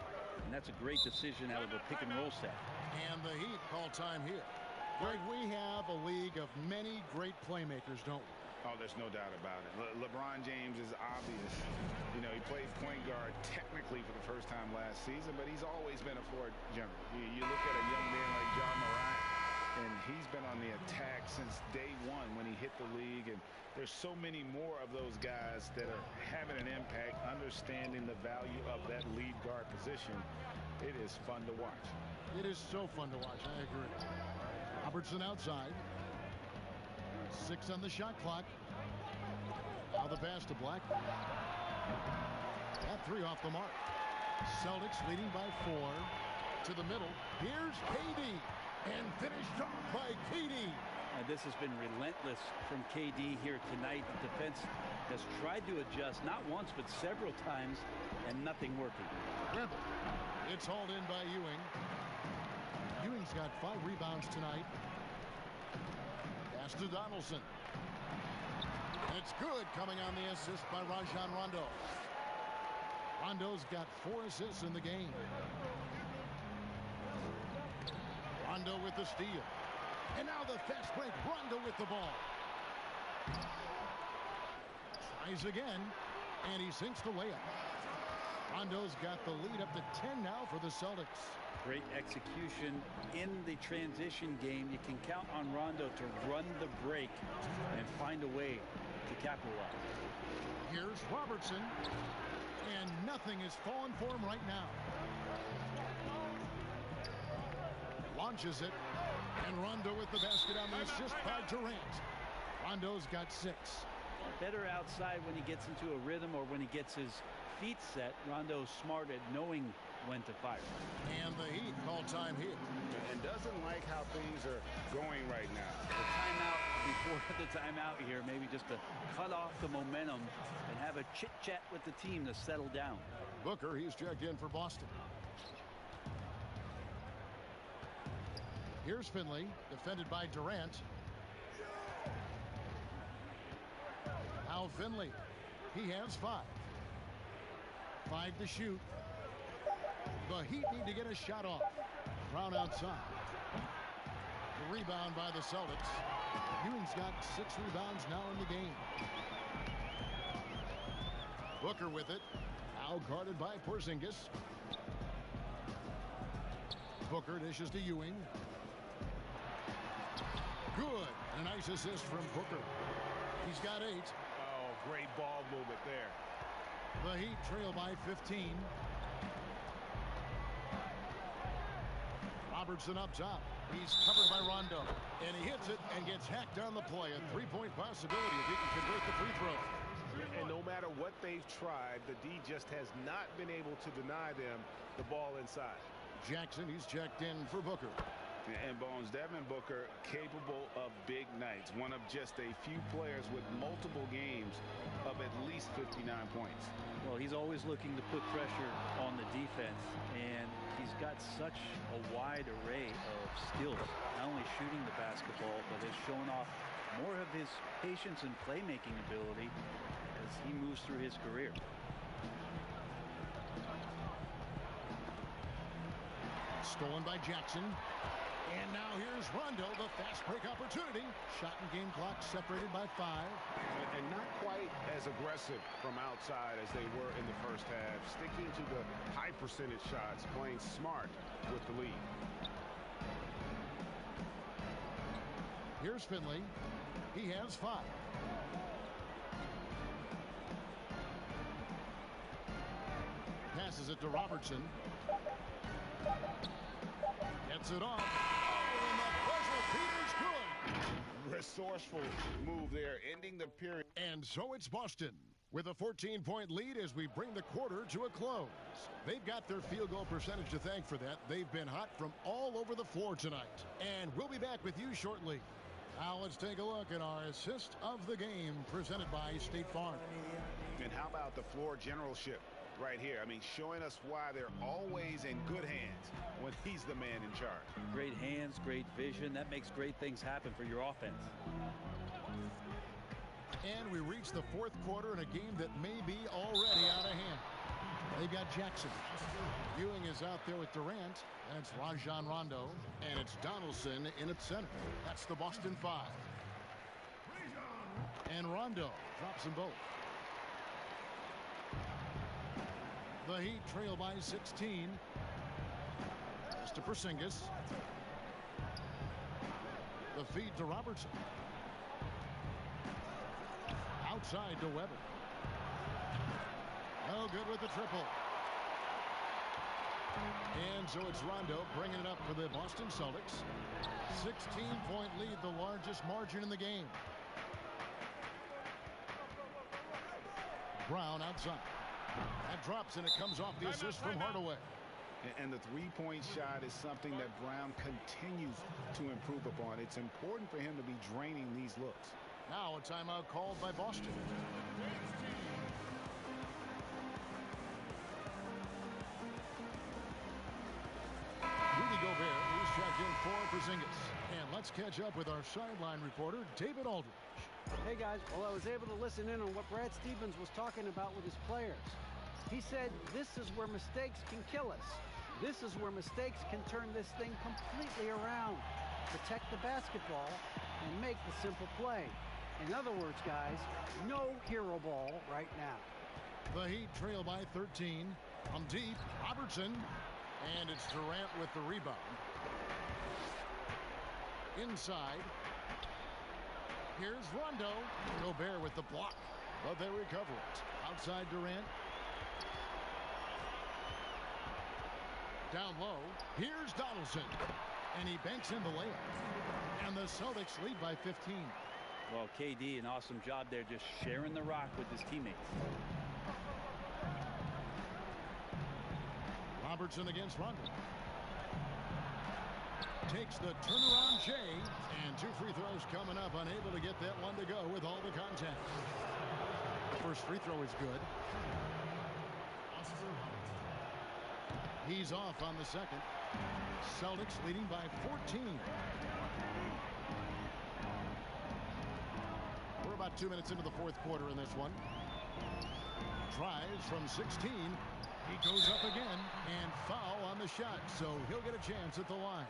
Speaker 17: And that's a great decision out of a pick and roll set.
Speaker 2: And the Heat call time here. Greg, we have a league of many great playmakers, don't we?
Speaker 3: Oh, there's no doubt about it. LeBron James is obvious. You know, he played point guard technically for the first time last season, but he's always been a floor general. You look at a young man like John Morant, and he's been on the attack since day one when he hit the league. And there's so many more of those guys that are having an impact, understanding the value of that lead guard position. It is fun to watch.
Speaker 2: It is so fun to watch. I agree. Robertson outside. 6 on the shot clock. Now the pass to Black. That 3 off the mark. Celtics leading by 4. To the middle. Here's KD. And finished off by KD.
Speaker 17: This has been relentless from KD here tonight. The defense has tried to adjust, not once, but several times, and nothing working.
Speaker 2: Rebel. It's hauled in by Ewing. Ewing's got 5 rebounds tonight. Pass to Donaldson. It's good, coming on the assist by Rajon Rondo. Rondo's got 4 assists in the game. Rondo with the steal. And now the fast break. Rondo with the ball. Tries again. And he sinks the layup. Rondo's got the lead up to 10 now for the Celtics.
Speaker 17: Great execution in the transition game. You can count on Rondo to run the break and find a way to capitalize.
Speaker 2: Here's Robertson. And nothing is falling for him right now. launches it. And Rondo with the basket on the assist by Durant. Rondo's got 6.
Speaker 17: Better outside when he gets into a rhythm or when he gets his feet set. Rondo's smart at knowing when to fire.
Speaker 2: And the Heat call time here.
Speaker 3: And doesn't like how things are going right now.
Speaker 17: The timeout before the timeout here, maybe just to cut off the momentum and have a chit-chat with the team to settle down.
Speaker 2: Booker, he's checked in for Boston. Here's Finley, defended by Durant. Now Finley, he has 5. 5 to shoot. The Heat need to get a shot off. Brown outside. The rebound by the Celtics. Ewing's got 6 rebounds now in the game. Booker with it. Now guarded by Porzingis. Booker dishes to Ewing. Good. A nice assist from Booker. He's got 8.
Speaker 3: Oh, great ball movement there.
Speaker 2: The Heat trail by 15. Robertson up top. He's covered by Rondo. And he hits it and gets hacked on the play. A 3-point possibility if he can convert the free throw.
Speaker 3: And no matter what they've tried, the D just has not been able to deny them the ball inside.
Speaker 2: Jackson, he's checked in for Booker.
Speaker 3: And Bones, Devin Booker, capable of big nights. One of just a few players with multiple games of at least 59 points.
Speaker 17: Well, he's always looking to put pressure on the defense, and he's got such a wide array of skills. Not only shooting the basketball, but has shown off more of his patience and playmaking ability as he moves through his career.
Speaker 2: Stolen by Jackson. And now here's Rondo, the fast break opportunity. Shot and game clock separated by 5.
Speaker 3: And not quite as aggressive from outside as they were in the first half. Sticking to the high percentage shots, playing smart with the lead.
Speaker 2: Here's Finley. He has 5. Passes it to Robertson. Gets it off. Oh, and the buzzer beater's good.
Speaker 3: Resourceful move there, ending the period.
Speaker 2: And so it's Boston with a 14-point lead as we bring the quarter to a close. They've got their field goal percentage to thank for that. They've been hot from all over the floor tonight. And we'll be back with you shortly. Now let's take a look at our assist of the game presented by State Farm.
Speaker 3: And how about the floor generalship right here? I mean, showing us why they're always in good hands when he's the man in charge.
Speaker 17: Great hands, great vision. That makes great things happen for your offense.
Speaker 2: And we reach the 4th quarter in a game that may be already out of hand. They've got Jackson. Ewing is out there with Durant. That's Rajon Rondo. And it's Donaldson in at center. That's the Boston 5. And Rondo drops them both. The Heat trail by 16. It's to Porzingis. The feed to Robertson. Outside to Weber. No good with the triple. And so it's Rondo bringing it up for the Boston Celtics. 16-point lead, the largest margin in the game. Brown outside. That drops, and it comes off the assist from Hardaway.
Speaker 3: And the three-point shot is something that Brown continues to improve upon. It's important for him to be draining these looks.
Speaker 2: Now a timeout called by Boston. Rudy Gobert, who's checked in for Porzingis. And let's catch up with our sideline reporter, David Aldridge.
Speaker 5: Hey guys, well, I was able to listen in on what Brad Stevens was talking about with his players. He said, this is where mistakes can kill us. This is where mistakes can turn this thing completely around. Protect the basketball and make the simple play. In other words, guys, no hero ball right now.
Speaker 2: The Heat trail by 13. From deep, Robertson. And it's Durant with the rebound. Inside. Here's Rondo. Gobert with the block. But they recover it. Outside Durant. Down low. Here's Donaldson. And he banks in the layup. And the Celtics lead by 15.
Speaker 17: Well, KD, an awesome job there just sharing the rock with his teammates.
Speaker 2: Robertson against Rondo. Takes the turnaround J, and 2 free throws coming up. Unable to get that one to go with all the contact. The first free throw is good. He's off on the second. Celtics leading by 14. We're about 2 minutes into the fourth quarter in this one. Tries from 16. He goes up again, and foul on the shot, so he'll get a chance at the line.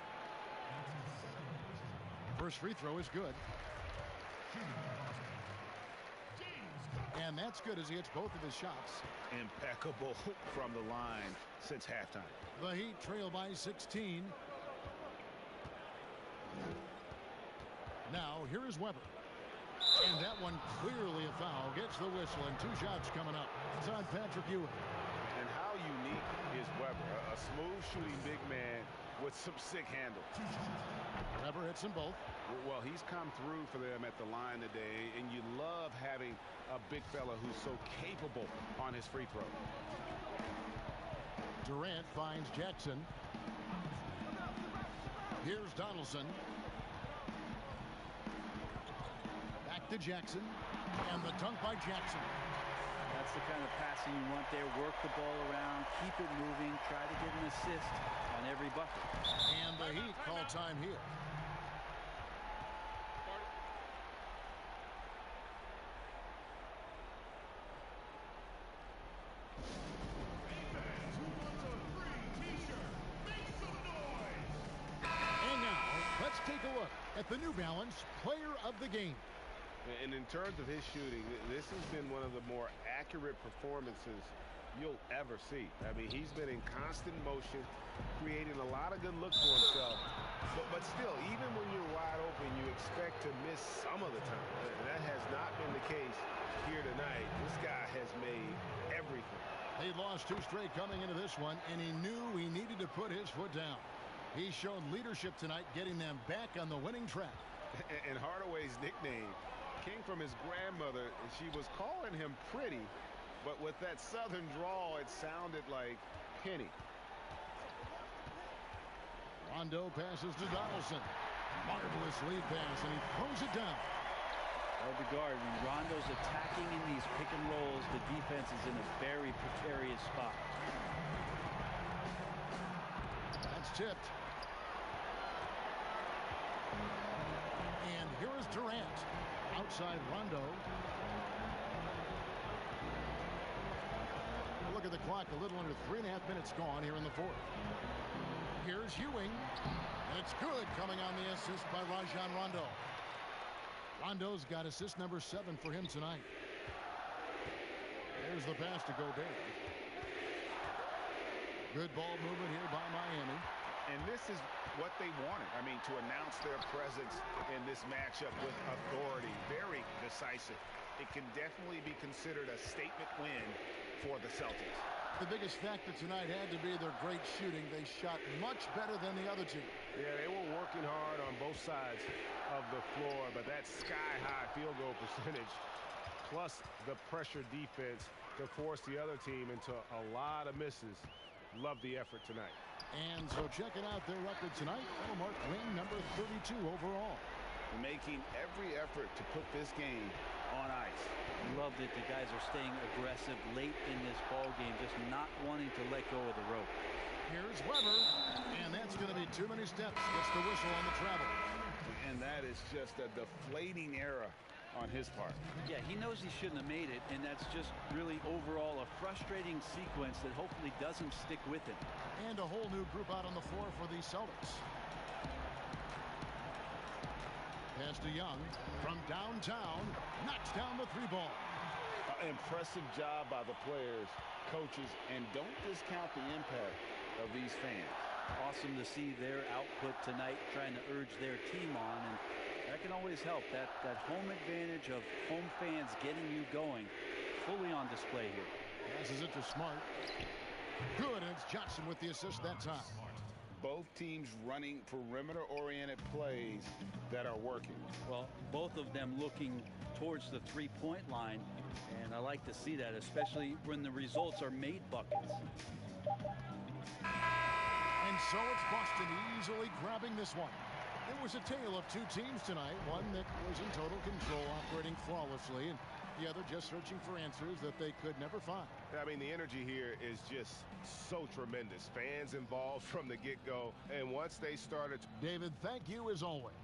Speaker 2: First free throw is good. And that's good as he hits both of his shots.
Speaker 3: Impeccable from the line since halftime.
Speaker 2: The Heat trail by 16. Now, here is Weber. And that one clearly a foul. Gets the whistle, and 2 shots coming up. It's on Patrick Ewing.
Speaker 3: And how unique is Weber? A smooth shooting big man with some sick handle.
Speaker 2: Weber hits them both.
Speaker 3: Well, he's come through for them at the line today, and you love having a big fella who's so capable on his free throw.
Speaker 2: Durant finds Jackson. Here's Donaldson. Back to Jackson. And the dunk by Jackson.
Speaker 17: That's the kind of passing you want there. Work the ball around, keep it moving, try to get an assist on every bucket.
Speaker 2: And the Heat call time here. And now, let's take a look at the New Balance Player of the Game.
Speaker 3: And in terms of his shooting, this has been one of the more accurate performances you'll ever see. I mean, he's been in constant motion, creating a lot of good looks for himself. But still, even when you're wide open, you expect to miss some of the time. That has not been the case here tonight. This guy has made everything.
Speaker 2: He lost 2 straight coming into this one, and he knew he needed to put his foot down. He showed leadership tonight, getting them back on the winning track.
Speaker 3: And Hardaway's nickname came from his grandmother, and she was calling him pretty, but with that southern drawl, it sounded like Penny.
Speaker 2: Rondo passes to Donaldson. Marvelous lead pass, and he throws it down.
Speaker 17: Hard to guard. When Rondo's attacking in these pick and rolls, the defense is in a very precarious spot.
Speaker 2: That's tipped. And here is Durant. Outside Rondo. Look at the clock. A little under 3.5 minutes gone here in the fourth. Here's Ewing. And it's good, coming on the assist by Rajon Rondo. Rondo's got assist number 7 for him tonight. There's the pass to Gobert. Good ball movement here by Miami.
Speaker 3: And this is what they wanted. I mean, to announce their presence in this matchup with authority. Very decisive. It can definitely be considered a statement win for the Celtics.
Speaker 2: The biggest factor tonight had to be their great shooting. They shot much better than the other team.
Speaker 3: Yeah, they were working hard on both sides of the floor, but that sky-high field goal percentage plus the pressure defense to force the other team into a lot of misses. Love the effort tonight.
Speaker 2: And so checking out their record tonight, that'll mark win number 32 overall.
Speaker 3: Making every effort to put this game on ice.
Speaker 17: Love that the guys are staying aggressive late in this ball game, just not wanting to let go of the rope.
Speaker 2: Here's Weber, and that's going to be too many steps. Gets the whistle on the travel.
Speaker 3: And that is just a deflating error on his part.
Speaker 17: Yeah, he knows he shouldn't have made it, and that's just really overall a frustrating sequence that hopefully doesn't stick with him.
Speaker 2: And a whole new group out on the floor for the Celtics. Pass to Young from downtown, knocks down the 3 ball.
Speaker 3: Impressive job by the players, coaches, and don't discount the impact of these fans.
Speaker 17: Awesome to see their output tonight, trying to urge their team on, and that can always help. That home advantage of home fans getting you going, fully on display here.
Speaker 2: Passes it to Smart. Good, and it's Johnson with the assist that time.
Speaker 3: both teams running perimeter-oriented plays that are working.
Speaker 17: Well, both of them looking towards the three-point line, and I like to see that, especially when the results are made buckets.
Speaker 2: And so it's Boston easily grabbing this one. It was a tale of two teams tonight, one that was in total control, operating flawlessly, and the other just searching for answers that they could never find.
Speaker 14: I mean, the energy here is just so tremendous. Fans involved from the get-go, and once they started...
Speaker 2: David, thank you as always.